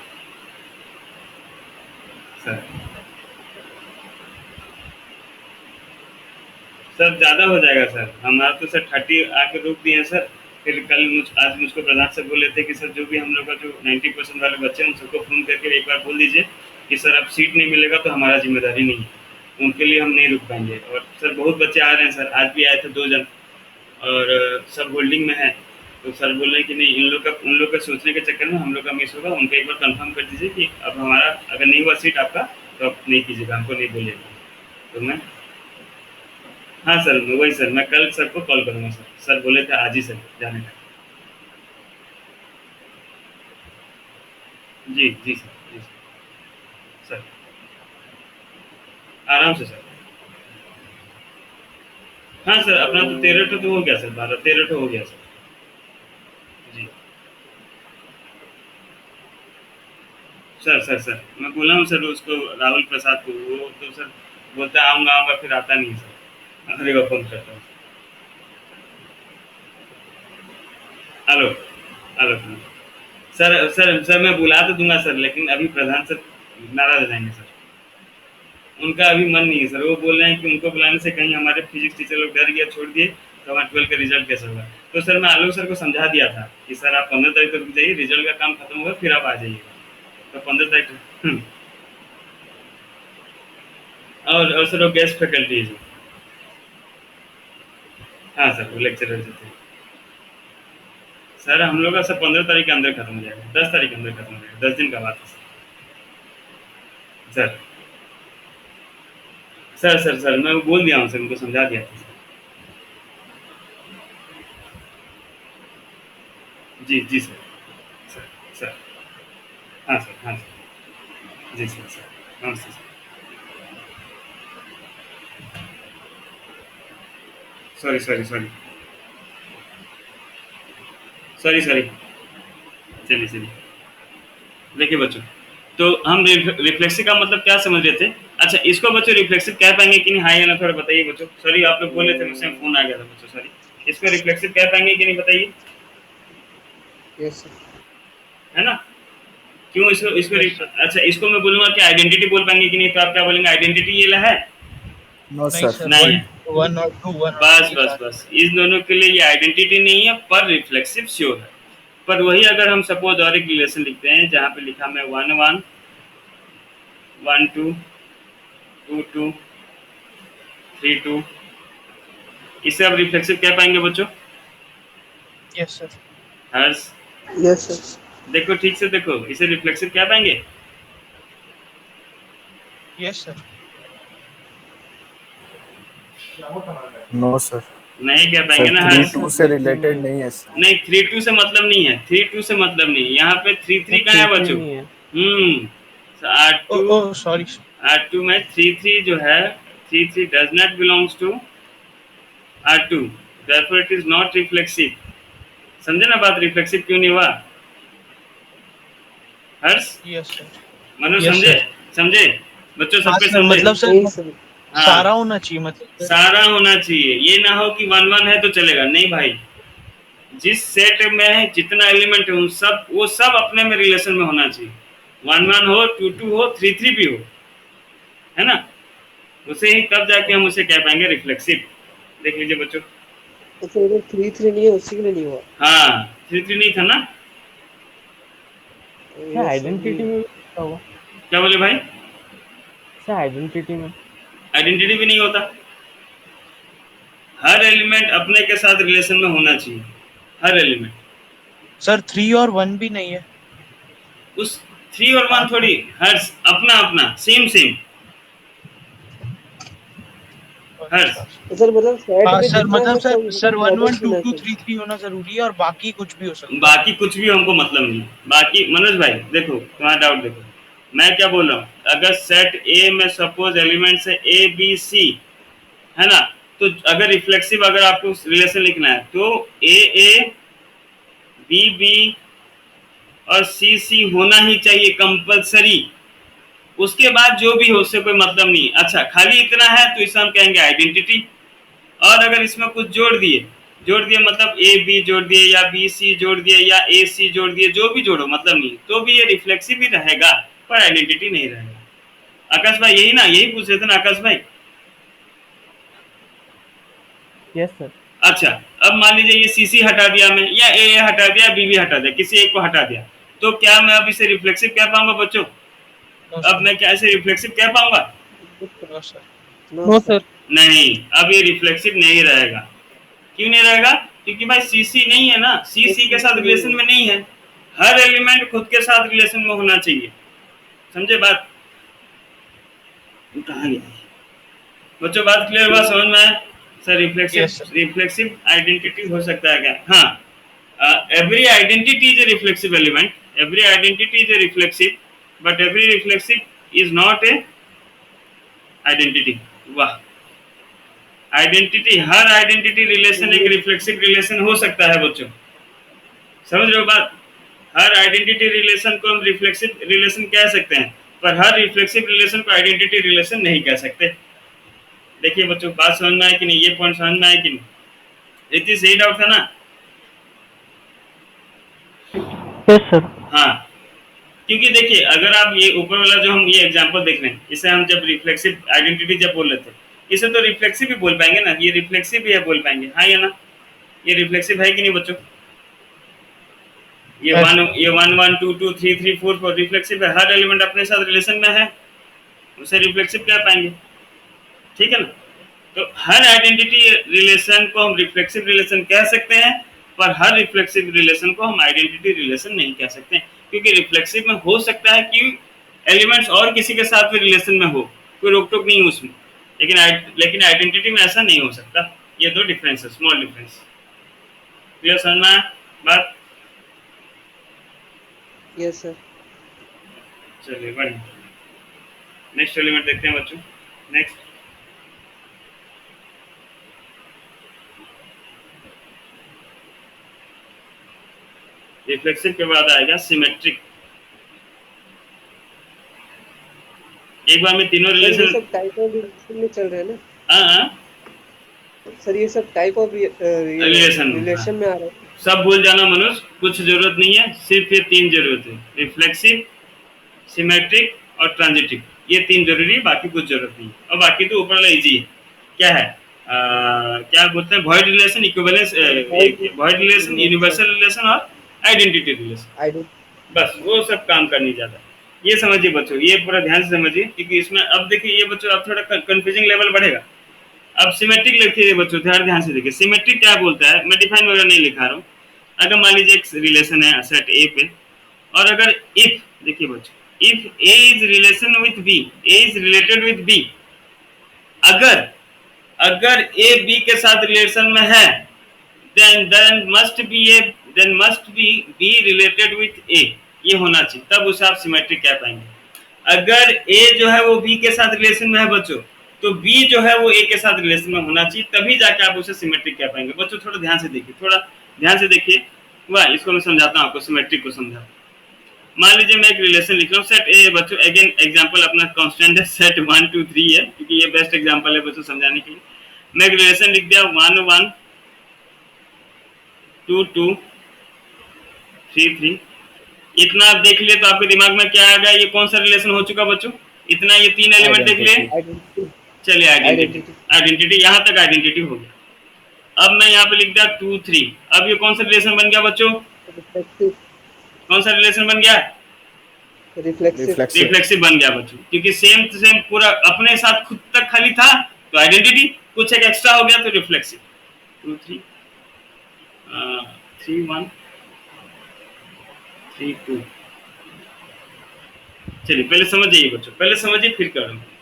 S1: सर सर ज़्यादा हो जाएगा सर, हमारा तो सर 30 आके रोक दिए हैं सर। फिर कल आज मुझको प्रधान सर बोले थे कि सर जो भी हम लोग का जो 90% वाले बच्चे हैं उन सबको फ़ोन करके एक बार बोल दीजिए कि सर अब सीट नहीं मिलेगा तो हमारा ज़िम्मेदारी नहीं है। उनके लिए हम नहीं रुक पाएँगे, और सर बहुत बच्चे आ रहे हैं सर, आज भी आए थे 2 जन, और सब होल्डिंग में हैं। तो सर बोल रहे हैं कि नहीं, उन लोग का सोचने के चक्कर में हम लोग का मिस होगा, उनका एक बार कन्फर्म कर दीजिए कि अब हमारा अगर नहीं हुआ सीट आपका तो आप नहीं कीजिएगा, हमको नहीं बोलिएगा। तो मैं हाँ सर, वही सर, मैं कल सर को कॉल करूँगा सर। सर बोले थे आज ही सर जाने का। जी, जी सर, जी सर। सर, आराम से सर। हाँ सर, अपना तो 13 ठो तो हो गया सर, 12-13 ठो हो गया सर। जी। सर, मैं बोला हूँ सर उसको, राहुल प्रसाद को, वो तो सर बोलता है आऊँगा, आऊँगा, फिर आता नहीं है सर। अरे को फ़ोन करता हूँ। Hello, hello. सर मैं बुला तो दूँगा सर, लेकिन अभी प्रधान सर नाराज़ हो जाएँगे सर। उनका अभी मन नहीं है सर, वो बोल रहे हैं कि उनको बुलाने से कहीं हमारे फिजिक्स टीचर लोग डर गया, छोड़ दिए, तो हमारा 12 का रिजल्ट कैसे होगा। तो सर मैं आलोक सर को समझा दिया था कि सर आप 15 तारीख तक रुक जाइए, रिजल्ट का काम खत्म होगा फिर आप आ जाइएगा। तो 15 तारीख और सर वो गेस्ट फैकल्टी है। हाँ सर, वो लेक्चरर जो थे। सर हम लोग का सर 15 तारीख के अंदर खत्म हो जाएगा, 10 तारीख के अंदर खत्म हो जाएगा, 10 दिन का बात है सर। सर मैं वो बोल दिया हूँ सर, उनको समझा दिया था सर। जी, जी सर। Sir, sir. हाँ सर, हाँ सर। जी सर, नमस्ते sir. Sorry, sorry, sorry. Sorry, sorry. चलिए। देखिए बच्चों, तो हम रिफ्लेक्सिव का मतलब क्या समझ रहे थे? अच्छा, इसको बच्चों रिफ्लेक्सिव कह पाएँगे कि नहीं, हाँ या ना, थोड़ा बताइए बच्चों। सॉरी, आप लोग बोले थे, मुझसे फ़ोन आ गया था बच्चों, सॉरी। इसको रिफ्लेक्सिव कह पाएँगे कि नहीं बताइए?
S4: Yes sir.
S1: है ना? क्यों इसको इसको
S5: Yes,
S1: रिफ
S5: sir.
S1: अच्छा, इसको मैं बोलूँगा कि आइडेंटिटी बोल पाएँगे कि नहीं, तो आप क्या बोलेंगे, आइडेंटिटी ये है?
S3: नो
S5: नहीं
S3: सर।
S5: sir.
S1: नहीं
S5: One,
S1: है।
S5: one or two, one or
S1: बस,
S5: two
S1: बस,
S5: sir.
S1: बस। इस दोनों के लिए ये आइडेंटिटी नहीं है, पर रिफ्लेक्सिव श्योर है। पर वही अगर हम सपोज़ और एक रिलेशन लिखते हैं जहाँ पे लिखा मैं 1 1 1 2 2 2 3 2, इसे अब रिफ्लेक्सिव क्या पाएंगे बच्चों?
S5: Yes, sir.
S1: हर्ष
S4: यस सर।
S1: देखो ठीक से देखो, इसे रिफ्लेक्सिव क्या पाएंगे?
S5: Yes, sir.
S3: No sir.
S1: नहीं क्या पाएंगे
S3: सर
S1: ना
S3: 3
S1: हर्ष?
S3: 2 से रिलेटेड नहीं है सर।
S1: नहीं 3 2 से मतलब नहीं है, 3 2 से मतलब नहीं है, यहाँ पे 3 3 कहाँ है बच्चों?
S2: नहीं है।
S5: Oh,
S1: R2
S5: oh, sorry.
S1: R2 में 3 3 जो है 3 3 does not belongs to R2, therefore it is not reflexive। समझे ना बात, रिफ्लेक्सिव क्यों नहीं हुआ हर्ष?
S5: Yes, sir.
S1: मनु
S5: Yes,
S1: समझे?
S5: sir.
S1: समझे बच्चों,
S5: हाँ
S1: सबके
S5: सर,
S1: समझे?
S5: मतलब सर
S4: नहीं सर।
S1: हाँ,
S5: सारा होना चाहिए मतलब।
S1: सारा होना चाहिए, ये ना हो कि 1 1 है तो चलेगा, नहीं भाई। जिस सेट में जितना एलिमेंट है उन सब, वो सब अपने में रिलेशन में होना चाहिए। 1 1 हो, 2 2 हो, 3 3 भी हो, है ना? उसे ही तब जाके हम उसे कह पाएंगे रिफ्लेक्सिव। देख लीजिए बच्चों।
S4: अच्छा इधर 3 3 नहीं है, उसी के लिए नहीं हुआ।
S1: हाँ 3 3 नहीं था ना?
S2: क्या आइडेंटिटी में क्या होगा?
S1: क्या बोले भाई?
S2: क्या आइडेंटिटी में?
S1: आइडेंटिटी भी नहीं होता। हर एलिमेंट अपने के साथ रिलेशन में होना चाहिए, हर एलिमेंट।
S5: सर 3 और 1 भी नहीं है।
S1: उस 3 और 1 थोड़ी, हर अपना अपना सेम सेम हर।
S4: सर मतलब सेट
S5: हाँ
S4: में
S5: सर,
S4: जितना
S5: मतलब
S4: है
S5: सर
S4: सब
S5: सर 1 1 2
S4: होना
S5: 2
S4: चाहिए।
S5: 3 3 होना जरूरी है और बाकी कुछ भी हो सकता है।
S1: बाकी कुछ भी हमको मतलब नहीं। बाकी मनोज भाई देखो, तुम्हारा डाउट देखो, मैं क्या बोल रहा हूँ, अगर सेट ए में सपोज एलिमेंट्स है ए बी सी, है ना? तो अगर रिफ्लेक्सिव अगर आपको रिलेशन लिखना है तो ए ए बी बी और सी सी होना ही चाहिए कंपलसरी। उसके बाद जो भी हो उससे कोई मतलब नहीं। अच्छा खाली इतना है तो इसे हम कहेंगे आइडेंटिटी। और अगर इसमें कुछ जोड़ दिए मतलब ए बी जोड़ दिए या बी सी जोड़ दिए या ए सी जोड़ दिए, जो भी जोड़ो मतलब नहीं, तो भी ये रिफ्लेक्सिव ही रहेगा पर आइडेंटिटी नहीं रहेगा। आकाश भाई यही ना, यही पूछ रहे थे ना आकाश भाई?
S2: Yes sir.
S1: अच्छा अब मान लीजिए ये सी सी हटा दिया मैं, या ए हटा दिया, बी बी हटा दिया, किसी एक को हटा दिया, तो क्या मैं अब इसे रिफ्लेक्सिव कह पाऊंगा बच्चों?
S5: नो
S1: अब मैं क्या इसे रिफ्लेक्सिव कह पाऊंगा?
S5: सर।
S4: No sir.
S1: नहीं, अब ये रिफ्लेक्सिव नहीं रहेगा। क्यों नहीं रहेगा? क्योंकि भाई सीसी नहीं है ना, सीसी के साथ रिलेशन में नहीं है। हर एलिमेंट खुद के साथ रिलेशन में होना चाहिए। समझे बात? कहाँ गया बच्चों? बात क्लियर हुआ, समझ में आया? Sir reflexive
S5: Yes, sir.
S1: Reflexive identity हो सकता है क्या? हाँ, every identity is a reflexive element, every identity is a reflexive, but every reflexive is not a identity. वाह, आइडेंटिटी, हर आइडेंटिटी रिलेशन एक रिफ्लेक्सिव रिलेशन हो सकता है बच्चों। समझ रहे हो बात? हर आइडेंटिटी रिलेशन को हम रिफ्लेक्सिव रिलेशन कह सकते हैं, पर हर रिफ्लेक्सिव रिलेशन को आइडेंटिटी रिलेशन नहीं कह सकते। देखिए बच्चों बात समझ में आए कि नहीं? ये पॉइंट समझ में आए कि नहीं? इतनी सही डाउट था ना?
S2: Yes sir.
S1: हाँ, क्योंकि देखिए अगर आप ये ऊपर वाला जो हम ये एग्जांपल देख रहे हैं, इसे हम जब रिफ्लेक्सिव आइडेंटिटी जब बोल रहे थे, इसे तो रिफ्लेक्सिव भी बोल पाएंगे ना, ये रिफ्लेक्सिव भी है बोल पाएंगे, हाँ या ना? ये रिफ्लेक्सिव है कि नहीं बच्चों? ये
S5: Yes.
S1: 1 1 2 2 3 3 4 4 रिफ्लेक्सिव है, हर एलिमेंट अपने साथ रिलेशन में है, उसे रिफ्लेक्सिव कह पाएंगे। ठीक है ना? तो हर आइडेंटिटी रिलेशन को हम रिफ्लेक्सिव रिलेशन कह सकते हैं, पर हर रिफ्लेक्सिव रिलेशन को हम आइडेंटिटी रिलेशन नहीं कह सकते, क्योंकि रिफ्लेक्सिव में हो सकता है कि एलिमेंट्स और किसी के साथ भी रिलेशन में हो, कोई रोक टोक नहीं उसमें, लेकिन आइडेंटिटी में ऐसा नहीं हो सकता। ये दो डिफरेंस है, स्मॉल डिफरेंस। क्लियर समझ में आया बात?
S4: Yes sir.
S1: चलिए बढ़िया, नेक्स्ट एलिमेंट देखते हैं बच्चों। नेक्स्ट रिफ्लेक्सिव के बाद आएगा सिमेट्रिक। एक बार में तीनों
S4: सर ये
S1: रिलेशन।
S4: सब टाइप ऑफ रिलेशन में चल रहे हैं ना?
S1: हाँ
S4: सर ये सब टाइप ऑफ रिलेशन में आ रहे हैं।
S1: सब भूल जाना मनुष्य, कुछ जरूरत नहीं है, सिर्फ ये तीन जरूरत है, रिफ्लेक्सिव, सिमेट्रिक और ट्रांजिटिव। ये तीन जरूरी है, बाकी कुछ जरूरत नहीं है। और बाकी तो ऊपर वाला इजी है। क्या है? क्या बोलते हैं? Void relation, equivalence, void relation, universal relation और आइडेंटिटी रिलेशन। बस वो सब काम करनी ज्यादा। ये समझिए बच्चों, ये पूरा ध्यान से समझिए, क्योंकि इसमें अब देखिए ये बच्चों अब थोड़ा कंफ्यूजिंग लेवल बढ़ेगा। अब सिमेट्रिक लिखिए बच्चों, ध्यान से देखिए सिमेट्रिक क्या बोलता है। मैं डिफाइन वगैरह नहीं लिखा रहा हूँ। अगर मान लीजिए एक रिलेशन है सेट ए पे, और अगर इफ, देखिए बच्चों, if A is relation with B, A is related with B, अगर अगर ए बी के साथ रिलेशन में है, then must be B related with A, ये होना चाहिए, तब उसे आप सिमेट्रिक कह पाएंगे। अगर ए जो है वो बी के साथ रिलेशन में है बच्चों, तो बी जो है वो ए के साथ रिलेशन में होना चाहिए, तभी जाके आप उसे सिमेट्रिक कह पाएंगे। बच्चों थोड़ा ध्यान से देखिए, थोड़ा ध्यान से देखिए। वाह, इसको मैं समझाता हूँ आपको, सिमेट्रिक को समझा। मान लीजिए मैं एक रिलेशन लिख रहा हूँ सेट ए बच्चों, अगेन एग्जांपल अपना कांस्टेंट है सेट 1 2 3 है, क्योंकि ये बेस्ट एग्जांपल है बच्चों समझाने के लिए। मैं एक रिलेशन लिख दिया 1 1 2 2 3 3। इतना आप देख लिए तो आपके दिमाग में क्या आ गया, ये कौन सा रिलेशन हो चुका बच्चों? इतना ये 3 एलिमेंट देख लिए।
S4: आइडेंटिटी।
S1: चलिए आइडेंटिटी, यहाँ तक आइडेंटिटी हो गया। अब मैं यहाँ पे लिख दिया 2 3। अब ये कौन सा रिलेशन बन गया बच्चों?
S4: रिफ्लेक्सिव।
S1: कौन सा रिलेशन बन गया? रिफ्लेक्सिव बन गया बच्चों, क्योंकि सेम पूरा अपने साथ खुद तक खाली था तो आइडेंटिटी, कुछ एक एक्स्ट्रा हो गया तो रिफ्लेक्सिव। 2 3 3 1 3 2। चलिए पहले समझ जाइए बच्चों, पहले समझिए फिर करेंगे।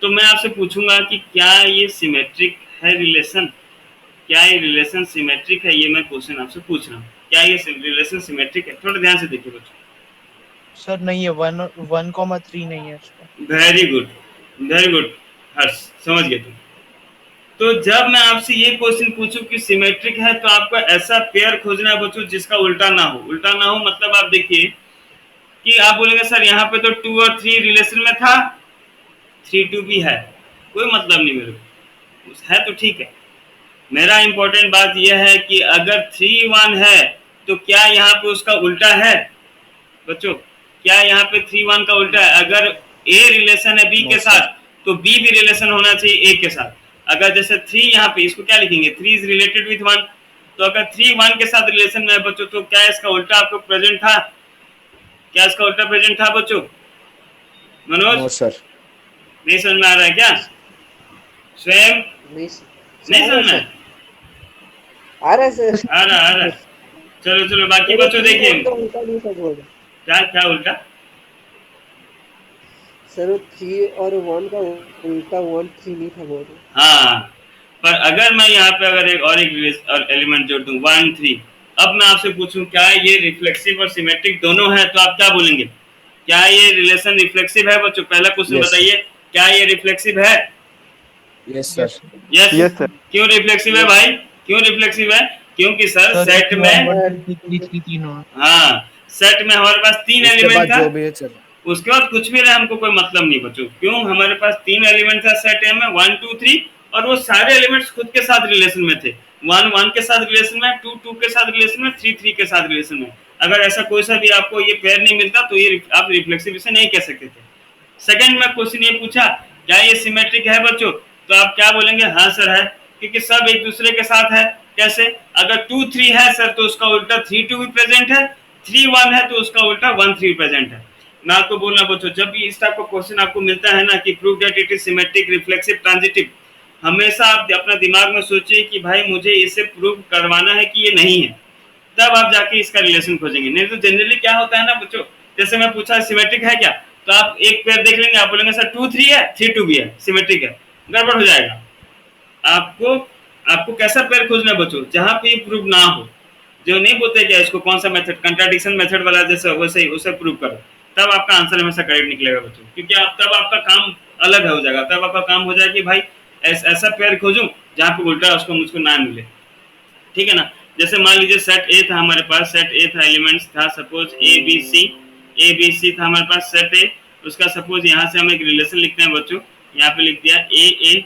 S1: तो मैं आपसे पूछूंगा कि क्या ये सिमेट्रिक है रिलेशन? क्या ये रिलेशन सिमेट्रिक है? ये मैं क्वेश्चन आपसे पूछ रहा हूँ, क्या ये रिलेशन सिमेट्रिक है? थोड़ा ध्यान से देखिए बच्चों।
S5: सर नहीं है, 1,3 नहीं है इसका।
S1: वेरी गुड हर्ष, समझ गए तुम। तो जब मैं आपसे ये क्वेश्चन पूछूं कि सिमेट्रिक है, तो आपको ऐसा पेयर खोजना है बच्चों जिसका उल्टा ना हो। उल्टा ना हो मतलब आप देखिए कि आप बोलेंगे सर यहाँ पे तो 2 और 3 रिलेशन में था, 3 2 भी है, कोई मतलब नहीं मेरे को, है तो ठीक है। मेरा इंपॉर्टेंट बात यह है कि अगर 3 1 है तो क्या यहाँ पे उसका उल्टा है बच्चों? क्या यहाँ पे 3 1 का उल्टा है? अगर ए रिलेशन है बी के साथ तो बी भी रिलेशन होना चाहिए ए के साथ। अगर जैसे 3 यहाँ पे, इसको क्या लिखेंगे? 3 इज रिलेटेड विथ 1। तो अगर 3 1 के साथ रिलेशन में है बच्चों, तो क्या इसका उल्टा आपको प्रेजेंट था? क्या इसका उल्टा प्रेजेंट था बच्चों? मनोज
S3: सर
S1: नहीं समझ में आ रहा है क्या? स्वयं
S4: नहीं
S1: समझ में
S4: आ रहा है सर।
S1: आ रहा। चलो बाकी बच्चों देखिए क्या क्या उल्टा
S4: सर, 3 और 1 का उल्टा 1 3 नहीं था बोल रहे।
S1: हाँ, पर अगर मैं यहाँ पे अगर एक एलिमेंट जोड़ दूं 1 3, अब मैं आपसे पूछूं क्या ये रिफ्लेक्सिव और सिमेट्रिक दोनों है, तो आप क्या बोलेंगे? क्या ये रिलेशन रिफ्लेक्सिव है बच्चों? पहला क्वेश्चन बताइए, क्या ये रिफ्लेक्सिव है?
S3: Yes sir.
S2: Yes sir.
S1: क्यों रिफ्लेक्सिव है भाई? क्यों रिफ्लेक्सिव है? क्योंकि सर सेट में, हाँ सेट में हमारे पास 3 एलिमेंट था,
S3: जो भी है सर,
S1: उसके बाद कुछ भी रहे हमको कोई मतलब नहीं बच्चों। क्यों? हमारे पास 3 एलिमेंट था सेट ए में, 1 2 3, और वो सारे एलिमेंट्स खुद के साथ रिलेशन में थे। 1 1 के साथ रिलेशन में, 2 2 के साथ रिलेशन में, 3 3 के साथ रिलेशन में। अगर ऐसा कोई सा भी आपको ये पेयर नहीं मिलता तो ये आप रिफ्लेक्सिव इसे नहीं कह सकते थे। सेकंड में क्वेश्चन ये पूछा क्या ये सिमेट्रिक है बच्चों, तो आप क्या बोलेंगे? हाँ सर है, क्योंकि सब एक दूसरे के साथ है। कैसे? अगर 2 3 है सर तो उसका उल्टा 3 2 भी प्रेजेंट है, 3 1 है तो उसका उल्टा 1 3 प्रेजेंट है। मैं आपको बोलना बच्चों, जब भी इस टाइप का क्वेश्चन आपको मिलता है ना कि prove that it is symmetric reflexive transitive, हमेशा आप अपना दिमाग में सोचिए कि भाई मुझे इसे प्रूव करवाना है कि ये नहीं है, तब आप जाके इसका रिलेशन खोजेंगे। नहीं तो जनरली क्या होता है ना बच्चों, जैसे मैं पूछा सिमेट्रिक है क्या, तो आप एक पेयर देख लेंगे, आप बोलेंगे सर 2 3 है, 3 2 भी है, सिमेट्रिक है, गड़बड़ हो जाएगा। आपको कैसा पेयर खोजना है बच्चों? जहां पे ये प्रूव ना हो, जो नहीं बोलते क्या इसको कौन सा मेथड, कंट्राडिक्शन मेथड वाला जैसा, वैसे ही उसे प्रूव करो, तब आपका आंसर हमेशा करेक्ट निकलेगा बच्चों। क्योंकि तब आपका काम अलग हो जाएगा, तब आपका काम हो जाएगा कि भाई ऐसा पेयर खोजूं जहां पे उल्टा उसको मुझको ना मिले, ठीक है ना। जैसे मान लीजिए सेट ए था हमारे पास, सेट ए था, एलिमेंट्स था सपोज ए बी सी था हमारे पास सेट ए। उसका सपोज यहाँ से हम एक रिलेशन लिखते हैं बच्चों, यहाँ पे लिख दिया A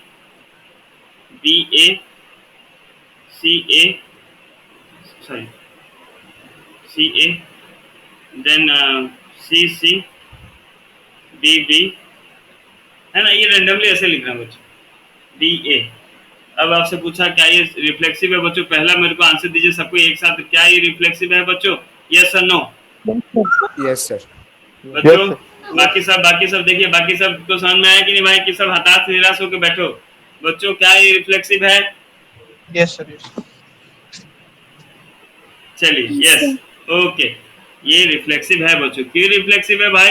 S1: B A C A then C B है ना, ये रैंडमली ऐसे लिख रहा हूँ बच्चों, डी ए। अब आपसे पूछा क्या ये रिफ्लेक्सिव है बच्चों? पहला मेरे को आंसर दीजिए सबको एक साथ, क्या ये रिफ्लेक्सिव है बच्चों? यस और नो?
S3: Yes sir.
S1: बच्चों बाकी सब देखिए, बाकी सब को समझ में आया कि नहीं भाई? कि सब हताश निराश होकर बैठो। बच्चों क्या ये रिफ्लेक्सिव है?
S5: Yes sir, yes.
S1: चलिए, यस, ओके, ये रिफ्लेक्सिव है बच्चों। क्यों रिफ्लेक्सिव है भाई?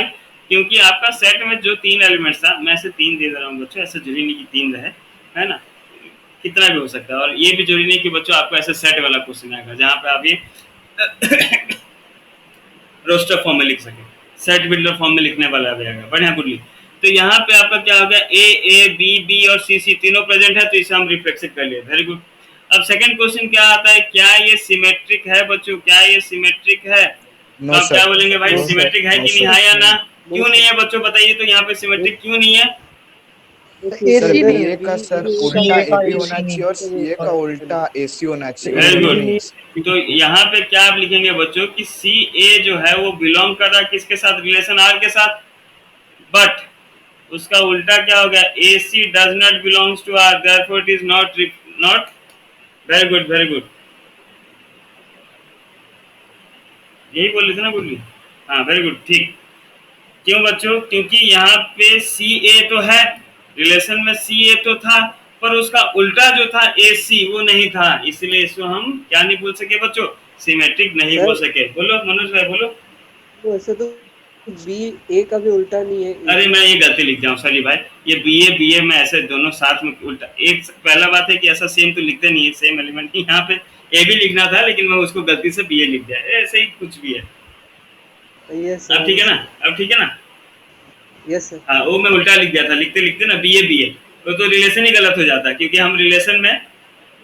S1: क्योंकि आपका सेट में जो 3 एलिमेंट्स था, मैं ऐसे 3 दे रहा हूँ बच्चों, ऐसे जरूरी नहीं कि 3 रहे, है ना? कितना भी हो सकता है। और ये भी जरूरी नहीं कि बच्चों आपको ऐसे सेट वाला क्वेश्चन आएगा जहाँ पे आप ये रोस्टर फॉर्म में लिख सके, सेट बिल्डर फॉर्म में लिखने वाला भी आएगा। बढ़िया गुडली। तो यहाँ पे आपका क्या हो गया, ए बी बी और सी तीनों प्रेजेंट है, तो इसे हम रिफ्लेक्सिव कर लिए। Very good. अब सेकंड क्वेश्चन क्या आता है, क्या ये सिमेट्रिक है बच्चों? क्या ये सिमेट्रिक है? तो आप क्या बोलेंगे भाई, सिमेट्रिक है कि नहीं, है या ना? क्यों नहीं है बच्चों बताइए? तो यहाँ पे सिमेट्रिक क्यों नहीं है?
S3: सर बीए का सर उल्टा एबी होना चाहिए और सीए का उल्टा एसी होना चाहिए।
S1: Very good. तो यहाँ पे क्या आप लिखेंगे बच्चों कि सी ए जो है वो बिलोंग कर रहा है किसके साथ? रिलेशन आर के साथ। बट उसका उल्टा क्या हो गया, A C does not belongs to R, therefore it is not not. Very good, very good, यही बोल रहे थे ना गुडली? हाँ, वेरी गुड, ठीक। क्यों बच्चों? क्योंकि यहाँ पे सी ए तो है, रिलेशन में सी ए तो था, पर उसका उल्टा जो था ए सी वो नहीं था, इसलिए इसको हम क्या नहीं बोल सके बच्चों? सिमेट्रिक नहीं बोल सके। बोलो मनोज भाई, बोलो।
S4: तो ऐसे तो बी ए का भी उल्टा नहीं है।
S1: अरे मैं ये गलती लिख जाऊँ, सॉरी भाई। ये बी ए में ऐसे दोनों साथ में उल्टा, एक पहला बात है कि ऐसा सेम तो लिखते नहीं है, सेम एलिमेंट की। यहाँ पे ए भी लिखना था लेकिन मैं उसको गलती से बी ए लिख दिया, ऐसे ही कुछ भी है।
S4: यस
S1: अब ठीक है ना? अब ठीक है ना?
S4: Yes sir.
S1: हाँ, वो मैं उल्टा लिख दिया था, लिखते लिखते ना बी ए तो रिलेशन ही गलत हो जाता, क्योंकि हम रिलेशन में,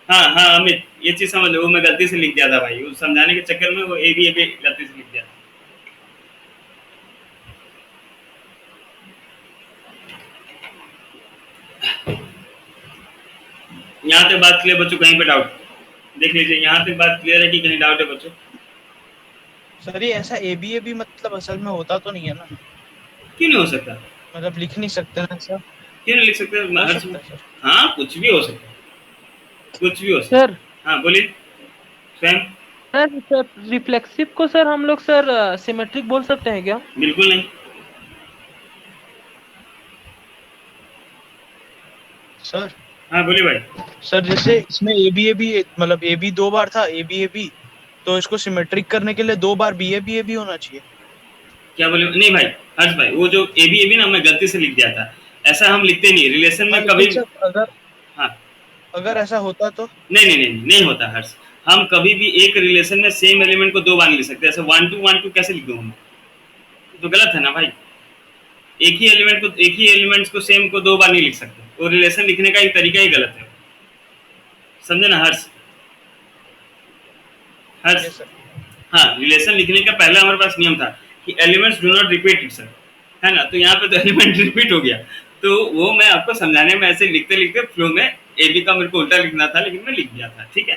S1: हाँ हाँ अमित, ये चीज समझ लो, वो मैं गलती से लिख दिया था भाई, वो समझाने के चक्कर में वो ए बी गलती से लिख दिया। यहाँ तक बात क्लियर बच्चों? कहीं पे डाउट देख लीजिए, यहाँ तक बात क्लियर है कि कहीं डाउट है बच्चों?
S5: सर ये ऐसा ए बी मतलब असल में होता तो नहीं है ना?
S1: क्यों नहीं हो सकता?
S5: मतलब लिख नहीं सकते ना सर?
S1: क्यों नहीं लिख सकते?
S5: हो सकता है सर।
S1: हाँ, कुछ भी हो सकता है, कुछ भी हो सकता है।
S2: सर
S1: हाँ बोलिए स्वयं।
S2: सर रिफ्लेक्सिव को सर हम लोग सर सिमेट्रिक बोल सकते हैं क्या?
S1: बिल्कुल नहीं।
S5: सर
S1: हाँ बोलिए भाई।
S5: सर जैसे इसमें ए बी मतलब ए बी 2 बार था, ए बी, तो इसको सिमेट्रिक करने के लिए 2 बार बी ए बी होना चाहिए।
S1: क्या बोले? नहीं भाई हर्ष भाई, वो जो ए बी ना मैं गलती से लिख दिया था, ऐसा हम लिखते नहीं रिलेशन में कभी।
S5: अगर
S1: हाँ,
S5: अगर ऐसा होता तो?
S1: नहीं होता हर्ष। हम कभी भी एक रिलेशन में सेम एलिमेंट को 2 बार नहीं लिख सकते। ऐसे 1 2 कैसे लिख दूं हम? तो गलत है ना भाई। एक ही एलिमेंट्स को सेम को 2 बार नहीं लिख सकते, वो रिलेशन लिखने का एक तरीका ही गलत है, समझे ना हर्ष? हर्ष, हाँ, रिलेशन लिखने का पहला हमारे पास नियम था कि elements do not repeat itself, है ना? तो यहाँ पे तो एलिमेंट रिपीट हो गया, तो वो मैं आपको समझाने में ऐसे लिखते लिखते फ्लो में ए बी का मेरे को उल्टा लिखना था, लेकिन मैं लिख दिया था, ठीक है?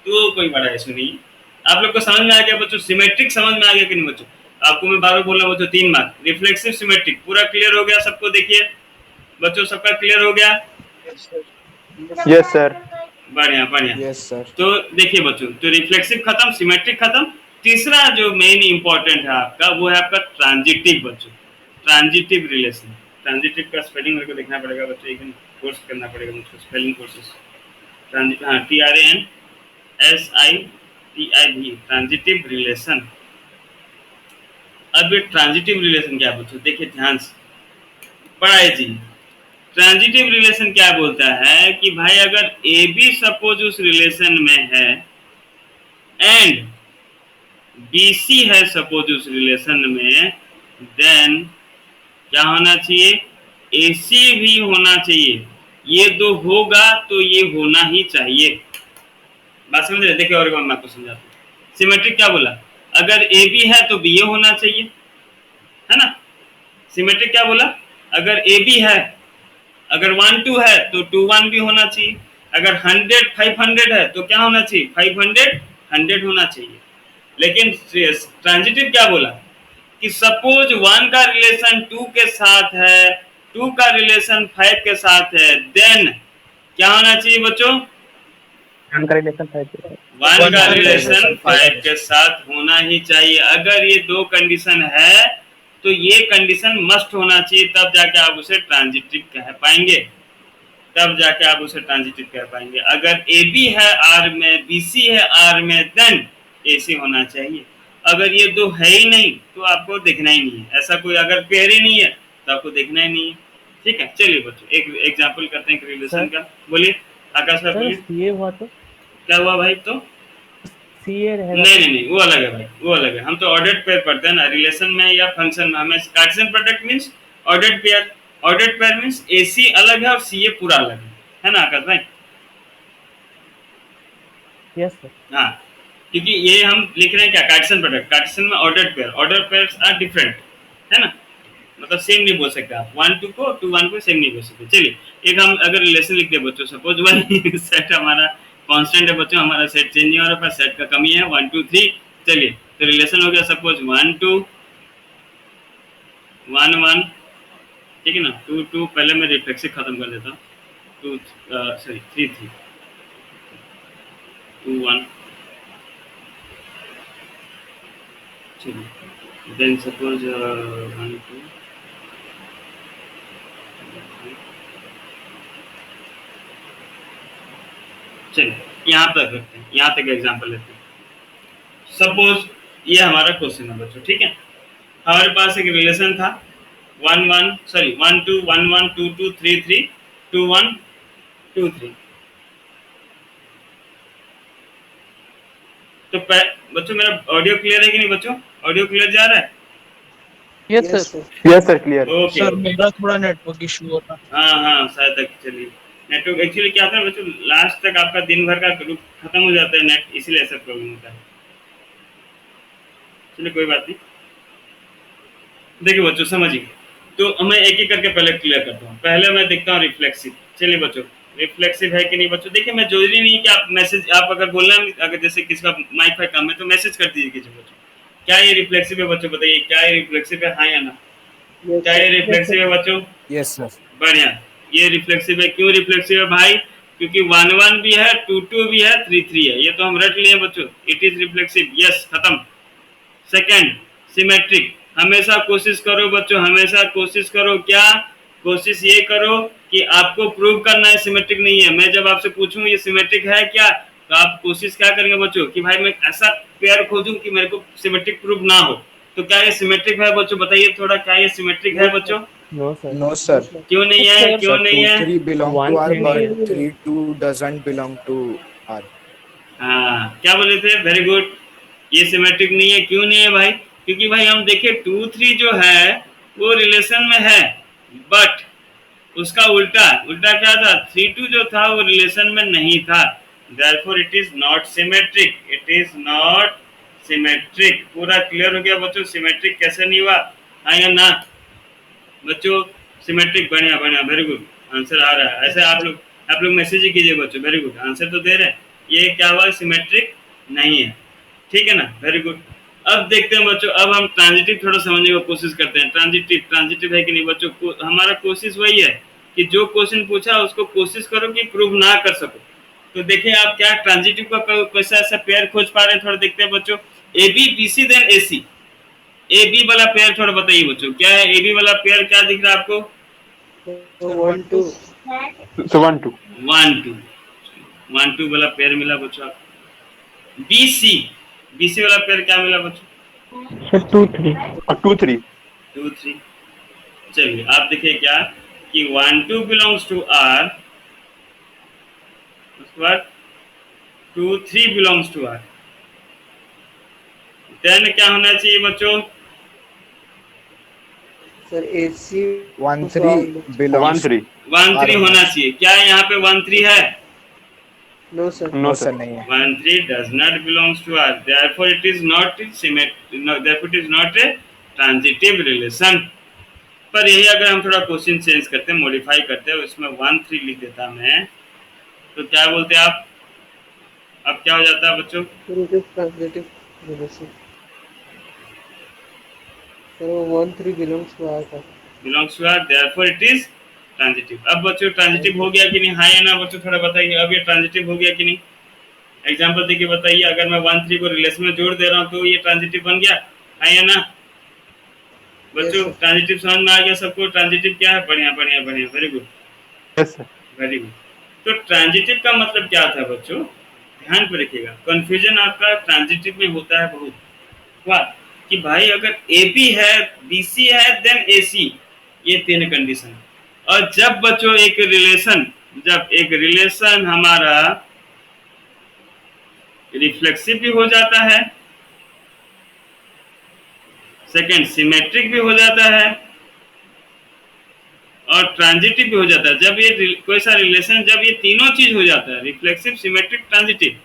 S1: तो कोई बड़ा इशू नहीं है। आप लोग को समझ में आ गया बच्चों? सिमेट्रिक समझ में आ गया कि नहीं बच्चों? आपको मैं बार बार बोल रहा हूँ बच्चों, 3 मार्क। रिफ्लेक्सिव सिमेट्रिक पूरा क्लियर हो गया सबको? देखिए बच्चों, सबका क्लियर हो गया?
S2: Yes sir.
S1: बढ़िया बढ़िया।
S3: Yes sir.
S1: तो देखिए बच्चों, तो रिफ्लेक्सिव खत्म, सिमेट्रिक खत्म। तीसरा जो मेन इंपॉर्टेंट है आपका, वो है आपका ट्रांजिटिव बच्चों, ट्रांजिटिव रिलेशन। ट्रांजिटिव का स्पेलिंग मेरे को देखना पड़ेगा बच्चों, एक दिन कोर्स करना पड़ेगा मुझको, स्पेलिंग कोर्सेस। ट्रांजिटिव, हाँ, TRANSITIV, ट्रांजिटिव रिलेशन। अब ये ट्रांजिटिव रिलेशन क्या बच्चों? देखिए ध्यान से, पढ़ाई जी। ट्रांजिटिव रिलेशन क्या बोलता है कि भाई अगर ए बी सपोज उस रिलेशन में है एंड बी सी है सपोज उस रिलेशन में, देन क्या होना चाहिए? ए सी भी होना चाहिए। ये 2 होगा तो ये होना ही चाहिए। बात समझ रहे? देखिए और मैं आपको समझाता हूँ। सिमेट्रिक क्या बोला? अगर ए बी है तो बी ए होना चाहिए, है ना? सिमेट्रिक क्या बोला? अगर ए बी है, अगर 1 2 है तो 2 1 भी होना चाहिए। अगर 100 500 है तो क्या होना चाहिए? 500 100 होना चाहिए। लेकिन ट्रांजिटिव क्या बोला कि सपोज 1 का रिलेशन 2 के साथ है, 2 का रिलेशन 5 के साथ है, देन क्या होना चाहिए बच्चों?
S2: 1 का रिलेशन 5
S1: 1 का रिलेशन 5 के साथ होना ही चाहिए। अगर ये 2 कंडीशन है तो ये कंडीशन मस्ट होना चाहिए, तब जाके आप उसे ट्रांजिटिव कह पाएंगे, तब जाके आप उसे ट्रांजिटिव कह पाएंगे। अगर ए बी है आर में, बी सी है आर में, देन ए सी होना चाहिए। अगर ये दो है ही नहीं तो आपको देखना ही नहीं है, ऐसा कोई अगर पेयर ही नहीं है तो आपको देखना ही नहीं है। ठीक है, चलिए बच्चों एक एग्जाम्पल करते हैं रिलेशन का। बोलिए आकाश सर, बोलिए
S2: सीए हुआ तो
S1: क्या हुआ भाई? तो
S2: सीए रहेगा।
S1: नहीं, वो अलग है भाई, वो अलग है। हम तो ऑर्डर्ड पेयर पढ़ते हैं ना रिलेशन में या फंक्शन में। हमें Cartesian product means ordered pair, ordered pair means AC अलग है और सीए पूरा अलग है ना आकाश भाई?
S2: Yes sir.
S1: हाँ, क्योंकि ये हम लिख रहे हैं क्या, कार्टेशियन प्रोडक्ट, कार्टेशियन में ordered pair, ordered pairs are different, है ना, मतलब सेम नहीं बोल सकते आप, 1 2 को 2 1 को सेम नहीं बोल सकते। चलिए एक हम अगर रिलेशन लिख दे बच्चों, सपोज भाई सेट हमारा कांस्टेंट है बच्चों, हमारा सेट चेंज नहीं हो रहा, पर सेट का कमी है 1 2 3। चलिए तो रिलेशन हो गया सपोज 1 2 1 1, ठीक है ना, 2 2, पहले मैं रिफ्लेक्सिव खत्म कर देता हूँ, 2 सॉरी 3 3 2 1। चलिए देन सपोज 1 2, चलिए यहाँ तक रखते हैं, यहाँ तक एग्जाम्पल लेते हैं। सपोज ये हमारा क्वेश्चन है बच्चों, ठीक है, हमारे पास एक रिलेशन था 1 1 सॉरी 1 2 1 1 2 2 3 3 2 1 2 3। तो बच्चों मेरा ऑडियो क्लियर है कि नहीं बच्चों? ऑडियो क्लियर जा रहा है?
S2: Yes sir.
S3: Yes sir clear.
S1: Okay
S5: sir मेरा थोड़ा नेटवर्क इशू हो रहा है।
S1: हाँ शायद तक। चलिए नेटवर्क एक्चुअली क्या होता है बच्चों, लास्ट तक आपका दिन भर का ग्रुप खत्म हो जाता है नेट, इसीलिए ऐसा प्रॉब्लम होता है। चलिए कोई बात नहीं, देखिए बच्चों समझिए, तो मैं एक एक करके पहले क्लियर करता हूँ। पहले मैं देखता हूँ रिफ्लेक्सिव। चलिए बच्चों रिफ्लेक्सिव है कि नहीं बच्चों, देखिए मैं जरूरी नहीं कि आप मैसेज, आप अगर बोलना, अगर जैसे किसका माइक फाइक कम है तो मैसेज कर दीजिए किसी बच्चों, क्या ये रिफ्लेक्सिव है बच्चों, बताइए क्या ये रिफ्लेक्सिव है, हाँ या ना? क्या ये रिफ्लेक्सिव है बच्चों?
S3: Yes sir.
S1: बढ़िया, ये रिफ्लेक्सिव है। क्यों रिफ्लेक्सिव है भाई? क्योंकि 1 1 भी है, 2 2 भी है, 3 3 है, ये तो हम रट लिए बच्चों, इट इज रिफ्लेक्सिव। यस खत्म। सेकंड सिमेट्रिक, हमेशा कोशिश करो बच्चों, हमेशा कोशिश करो, क्या कोशिश ये करो कि आपको प्रूव करना है सिमेट्रिक नहीं है। मैं जब आपसे पूछूं ये सिमेट्रिक है क्या, तो आप कोशिश क्या करेंगे बच्चों कि भाई मैं ऐसा पेयर खोजूं कि मेरे को सिमेट्रिक प्रूव ना हो। तो क्या ये सिमेट्रिक है बच्चों, बताइए थोड़ा, क्या ये सिमेट्रिक है बच्चों?
S2: No sir.
S3: No sir.
S1: क्यों नहीं है, क्यों नहीं है?
S3: 3 belong to R
S2: 1
S3: but 3 2 doesn't belong to R।
S1: हाँ क्या बोले थे, वेरी गुड, ये सिमेट्रिक नहीं है। क्यों नहीं है भाई? क्योंकि भाई हम देखे 2 3 जो है वो रिलेशन में है, बट उसका उल्टा उल्टा क्या था, 3 2 जो था वो रिलेशन में नहीं था, therefore it is not symmetric, it is not symmetric. पूरा क्लियर हो गया बच्चों, सिमेट्रिक कैसे नहीं हुआ, हाँ या ना बच्चों? सिमेट्रिक, बढ़िया बढ़िया, वेरी गुड, आंसर आ रहा है। ऐसे आप लोग मैसेज ही कीजिए बच्चों, वेरी गुड, आंसर तो दे रहे हैं। ये क्या हुआ, सिमेट्रिक नहीं है, ठीक है ना, वेरी गुड। अब देखते हैं बच्चों, अब हम ट्रांजिटिव थोड़ा समझने की कोशिश करते हैं। ट्रांजिटिव है कि नहीं बच्चों, हमारा कोशिश वही है कि जो क्वेश्चन पूछा उसको कोशिश करो कि प्रूव ना कर सको। तो देखिए आप क्या ट्रांजिटिव का कैसा ऐसा पेयर खोज पा रहे हैं, थोड़ा देखते हैं बच्चों। A B B C then A C, A B वाला पेयर थोड़ा बताइए बच्चों, क्या है ए बी वाला पेयर, क्या दिख रहा है आपको?
S4: 1 2
S3: 1 2
S1: 1 2 1 2 वाला पेयर मिला बच्चों। बी सी वाला पेयर क्या मिला बच्चों?
S2: सर 2 3
S3: 2 3।
S1: 2 3। चलिए आप देखिए क्या कि 1 2 बिलोंग्स टू आर, उसके बाद 2 3 बिलोंग्स टू आर, देन क्या होना चाहिए बच्चों?
S4: सर AC
S3: 1 3 belongs
S1: 1 3 होना चाहिए। क्या यहाँ पे 1 3 है?
S4: No sir.
S3: नो सर नहीं है।
S1: 1 3 does not belongs to R, therefore it is not symmetric, therefore it is not a transitive relation। पर यही अगर हम थोड़ा क्वेश्चन चेंज करते हैं, मॉडिफाई करते हैं, उसमें 1 3 लिख देता मैं, तो क्या बोलते हैं आप? अब क्या हो जाता है बच्चों?
S4: Transitive relation sir, 1 3 belongs to R था,
S1: belongs to R, therefore it is transitive. अब बच्चों ट्रांजिटिव हो गया कि नहीं, हाँ या ना बच्चों, थोड़ा बताइए अब ये ट्रांजिटिव हो गया कि नहीं? एग्जांपल देखिए बताइए, अगर मैं 1 3 को रिलेशन में जोड़ दे रहा हूँ तो ये ट्रांजिटिव बन गया, हाँ या ना बच्चों
S4: sir.
S1: ट्रांजिटिव समझ में आ गया सबको? ट्रांजिटिव क्या है? बढ़िया बढ़िया बढ़िया, very good
S7: yes sir.
S1: Very good. तो ट्रांजिटिव का मतलब क्या था बच्चों? ध्यान पर रखिएगा, कंफ्यूजन आपका ट्रांजिटिव में होता है बहुत। हुआ कि भाई अगर एबी है, बीसी है, देन एसी, ये तीन कंडीशन। और जब बच्चों जब एक रिलेशन हमारा रिफ्लेक्सिव भी हो जाता है, सेकंड सिमेट्रिक भी हो जाता है, और ट्रांजिटिव भी हो जाता है, जब ये कोई सा रिलेशन जब ये तीनों चीज हो जाता है, reflexive, symmetric, transitive,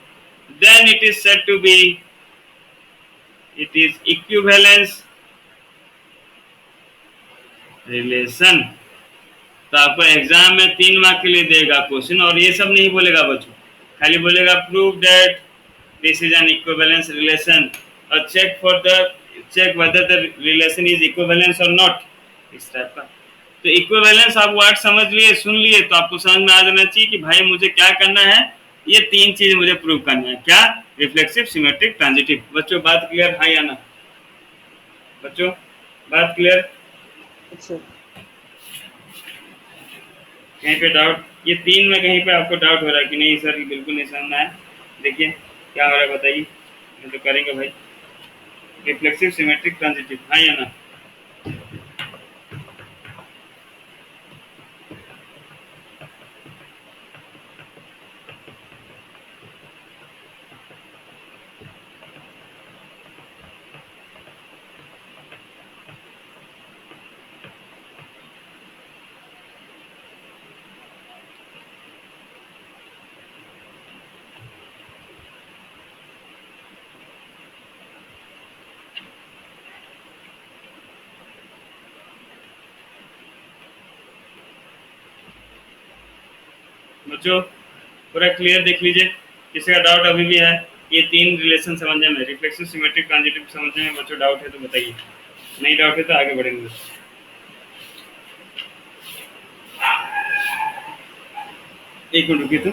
S1: then it is said to be, it is equivalence relation. तो आपको एग्जाम में 3 मार्क के लिए देगा क्वेश्चन, और ये सब नहीं बोलेगा बच्चों, खाली बोलेगा prove that this is an equivalence relation, और check whether the relation is equivalence और नॉट, इस टाइप का। तो इक्विवेलेंस आप वर्ड समझ लिए, सुन लिए, तो आपको समझ में आ जाना चाहिए कि भाई मुझे क्या करना है, ये 3 चीज मुझे प्रूव करना है। क्या? Reflexive, symmetric, transitive. बच्चों बात क्लियर? हाँ या ना? बच्चों बात क्लियर?
S4: अच्छा
S1: कहीं पे डाउट? ये 3 में कहीं पे आपको डाउट हो रहा है कि नहीं सर, ये बिल्कुल नहीं समझ में आया? देखिए क्या हो रहा है बताइए, मैं तो करेंगे भाई। रिफ्लेक्सिव, सिमेट्रिक, ट्रांजिटिव, हाँ या ना? बच्चों पूरा क्लियर देख लीजिए, किसी का डाउट अभी भी है? ये 3 रिलेशन समझने में, रिफ्लेक्सिव, सिमेट्रिक, ट्रांजिटिव समझने में बच्चों डाउट है तो बताइए, नहीं डाउट है तो आगे बढ़ेंगे। एक मिनट रुकिए तो।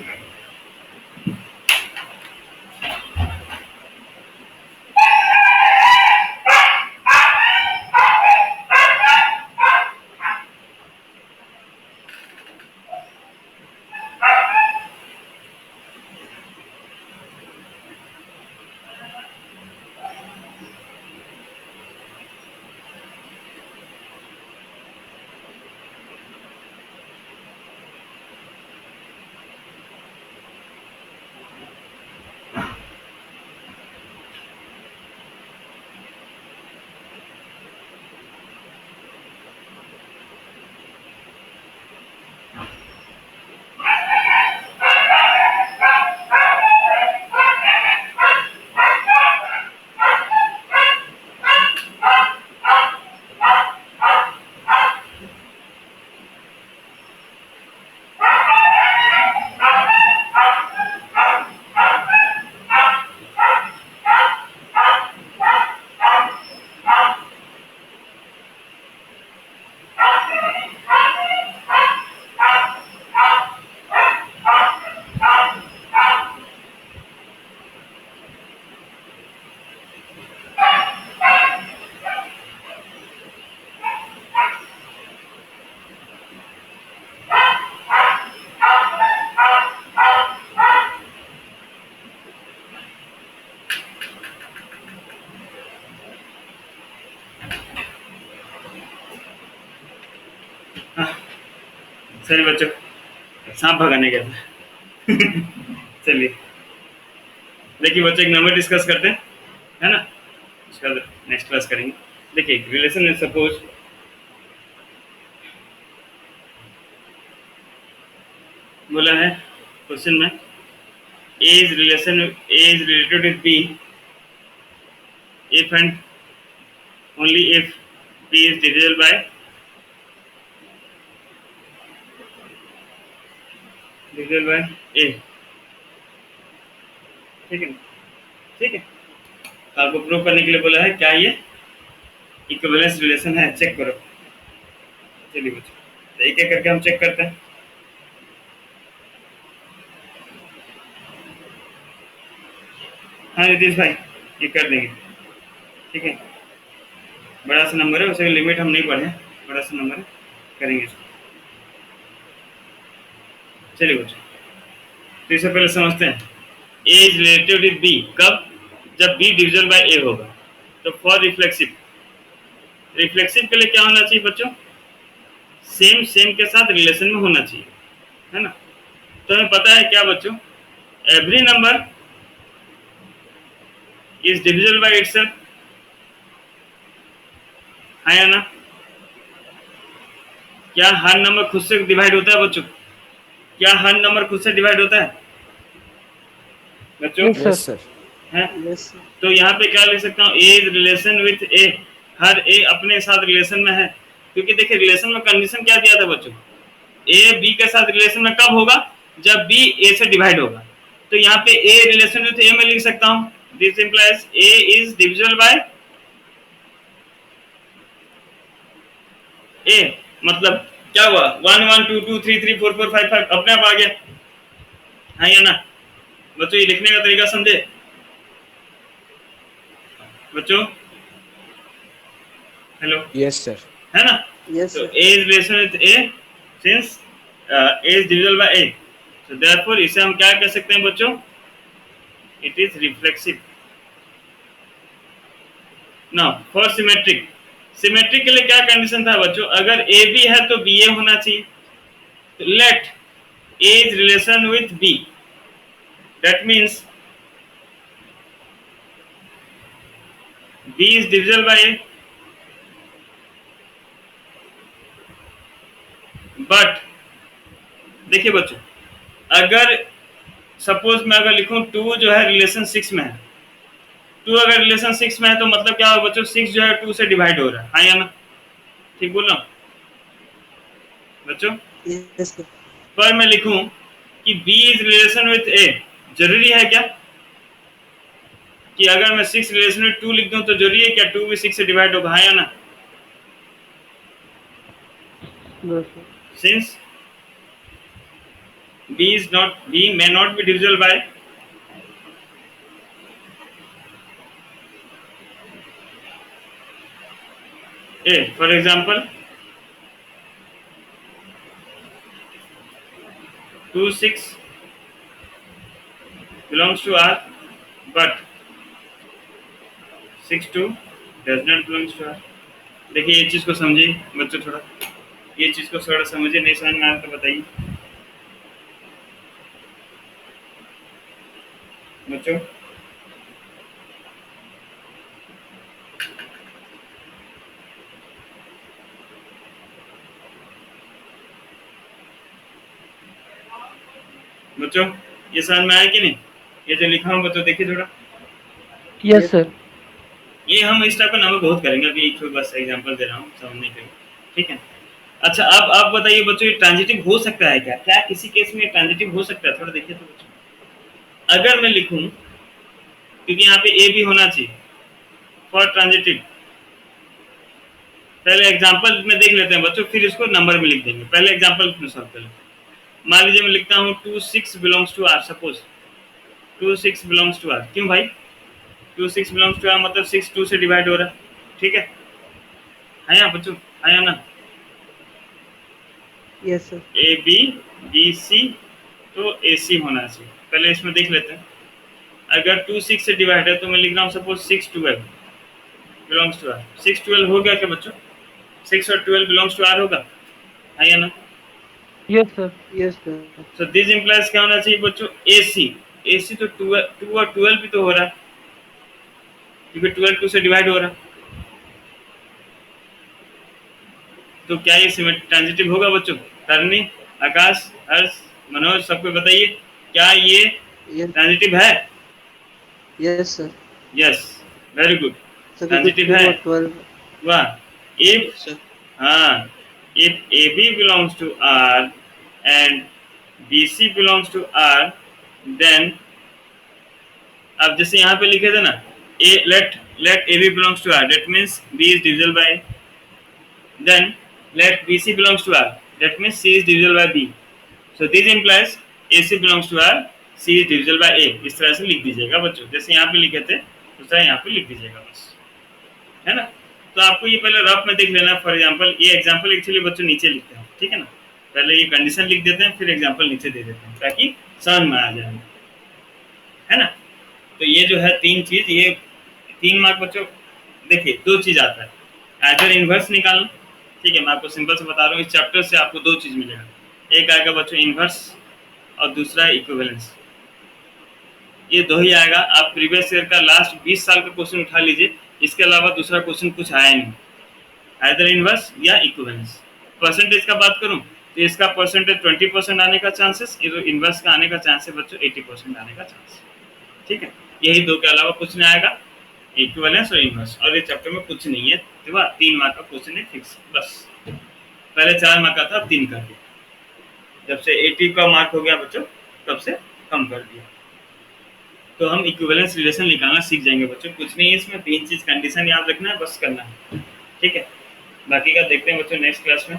S1: चलिए बच्चों, सांप भगाने गया था। चलिए देखिए बच्चों, एक नंबर डिस्कस करते हैं, है ना? उसका नेक्स्ट क्लास करेंगे। देखिए रिलेशन में सपोज बोला है क्वेश्चन में, A is related with B if and only if B is divisible by A. ठीक है, ठीक है। तो आपको प्रूव करने के लिए बोला है, क्या ये इक्विवेलेंस रिलेशन है, चेक करो। चलिए बच्चों, तो एक एक करके हम चेक करते हैं। हाँ नीतीश भाई, ये कर देंगे, ठीक है। बड़ा सा नंबर है, उसे लिमिट हम नहीं पढ़े, बड़ा सा नंबर है, करेंगे इसको। चलिए बच्चों, तो इससे पहले समझते हैं ए इज रिलेटेड विद बी कब, जब बी डिविजन बाय ए होगा। तो फॉर रिफ्लेक्सिव, रिफ्लेक्सिव के लिए क्या होना चाहिए बच्चों, सेम सेम के साथ रिलेशन में होना चाहिए, है ना। तो हमें पता है क्या बच्चों, every number is divisible by itself, है या ना। क्या हर नंबर खुद से डिवाइड होता है बच्चों, क्या हर नंबर खुद से डिवाइड होता है बच्चों,
S2: Yes, sir.
S3: Yes sir.
S1: है।
S4: यस
S1: तो यहाँ पे क्या लिख सकता हूँ, ए इज रिलेशन विथ ए, हर ए अपने साथ रिलेशन में है, क्योंकि देखिए रिलेशन में कंडीशन क्या दिया था बच्चों, ए बी के साथ रिलेशन में कब होगा, जब बी ए से डिवाइड होगा। तो यहाँ पे ए रिलेशन विथ ए में लिख सकता हूँ, this implies A is divisible by A, मतलब क्या हुआ, 1 1 2 2 3 3 4 4 5 5 अपने आप आ गया, है या ना बच्चों। ये लिखने का तरीका समझे बच्चों, हेलो,
S3: यस सर।
S1: है ना।
S4: यस
S1: तो A is relation with A since A is divisible by A, so therefore इसे हम क्या कह सकते हैं बच्चों, it is reflexive. Now for symmetric, symmetric के लिए क्या कंडीशन था बच्चों, अगर ए बी है तो बी ए होना चाहिए। तो let A is relation with B, that means B is divisible by A, but देखिए बच्चों, अगर सपोज मैं अगर लिखूं 2 जो है रिलेशन 6 में है, 2 अगर रिलेशन 6 में है तो मतलब क्या होगा बच्चों, 6 जो है 2 से डिवाइड हो रहा है, हाँ या ना, ठीक बोल रहा हूँ बच्चों।
S4: यस
S1: पर मैं लिखूं कि B is relation with A, जरूरी है क्या कि अगर मैं 6 रिलेशन विथ 2 लिख दूं तो जरूरी है क्या 2 भी 6 से डिवाइड होगा, हाँ या ना। Since B may not be divisible by A, for example 2 6 belongs to R but 6 2 does not belongs to R। देखिए ये चीज को समझिए बच्चों, थोड़ा ये चीज को थोड़ा समझिए, नहीं समझ में आया तो बताइए बच्चों। बच्चों ये समझ में आया कि नहीं, ये जो लिखा हूँ बच्चों देखिए थोड़ा,
S2: Yes, sir.
S1: ये हम इस टाइप का नंबर बहुत करेंगे, अभी एक बस एग्जांपल दे रहा हूँ समझने के लिए, ठीक है। अच्छा अब आप बताइए बच्चों, ये ट्रांजिटिव हो सकता है क्या, क्या किसी केस में ट्रांजिटिव हो सकता है, थोड़ा देखिए तो बच्चों। अगर मैं लिखूं, क्योंकि यहाँ पे ए भी होना चाहिए फॉर ट्रांजिटिव, पहले एग्जांपल में देख लेते हैं बच्चों, फिर इसको नंबर में लिख देंगे, पहले एग्जांपल में सॉल्व कर लेते हैं। मान लीजिए मैं लिखता हूँ 2 6 belongs to R, suppose 2 6 belongs to R, क्यों भाई 2 6 बिलोंग्स टू आर मतलब 6 2 से डिवाइड हो रहा है, ठीक है यहाँ बच्चों, है ना।
S4: Yes sir.
S1: A B B C, तो ए सी होना चाहिए, पहले इसमें देख लेते हैं। अगर 2 6 से डिवाइड है तो मैं लिख रहा हूँ सपोज 6 12 बिलोंग्स टू आर, 6 12 हो गया क्या बच्चों, 6 और 12 बिलोंग्स टू आर होगा, है ना।
S2: Yes, sir.
S4: Yes sir.
S1: So this implies क्या होना चाहिए बच्चों, ए सी तो 2 और 12 भी तो हो रहा है, क्योंकि 12 2 से डिवाइड हो रहा है, तो क्या ये ट्रांजिटिव होगा बच्चों। तरनी, आकाश, हर्ष, मनोज सबको बताइए, क्या ये ट्रांजिटिव है।
S4: Yes sir.
S1: Yes, very good, transitive है।
S4: 12
S1: वाह, इफ हाँ, if A B belongs to R and B C belongs to R, then अब जैसे यहाँ पे लिखे थे ना, A let A B belongs to R, that means B is divisible by, then let BC belongs to R, that means C is divisible by B, so this implies AC belongs to R, C is divisible by A। इस तरह से लिख दीजिएगा बच्चों, जैसे यहाँ पे लिखे थे उस तरह यहाँ पे लिख दीजिएगा बस, है ना। तो तो आपको ये पहले रफ में देख लेना। फॉर एग्जांपल ये एग्जांपल एक्चुअली बच्चों नीचे लिखते हैं, ठीक है ना, पहले ये कंडीशन लिख देते हैं फिर एग्जांपल नीचे दे देते हैं ताकि समझ में आ जाए, है ना। तो ये जो है 3 चीज, ये 3 मार्क बच्चों देखिए 2 चीज आता है, आइदर इनवर्स निकालना, ठीक है, मैं आपको सिंपल से बता रहा हूँ, इस चैप्टर से आपको 2 चीज मिलेगा, एक आएगा बच्चों इनवर्स और दूसरा है इक्विवेलेंस, ये 2 ही आएगा। आप प्रीवियस ईयर का लास्ट 20 साल का क्वेश्चन उठा लीजिए, इसके अलावा दूसरा क्वेश्चन कुछ आया नहीं, आइदर इनवर्स या इक्विवेलेंस। परसेंटेज का बात करूं तो इसका परसेंटेज 20% आने का चांसेस, इनवर्स का आने का चांस है बच्चों 80% आने का चांस, ठीक है। यही 2 के अलावा कुछ नहीं आएगा, इक्विवेलेंस और इनवर्स, और ये चैप्टर में कुछ नहीं है, ठीक है। 3 मार्क का क्वेश्चन है फिक्स, बस। पहले 4 मार्क का था, अब 3 कर दिया, जब से 80 का मार्क हो गया बच्चों तब से कम कर दिया। तो हम इक्विवेलेंस रिलेशन निकालना सीख जाएंगे बच्चों, कुछ नहीं है इसमें, 3 चीज कंडीशन याद रखना है, बस करना है, ठीक है। बाकी का देखते हैं बच्चों नेक्स्ट क्लास में।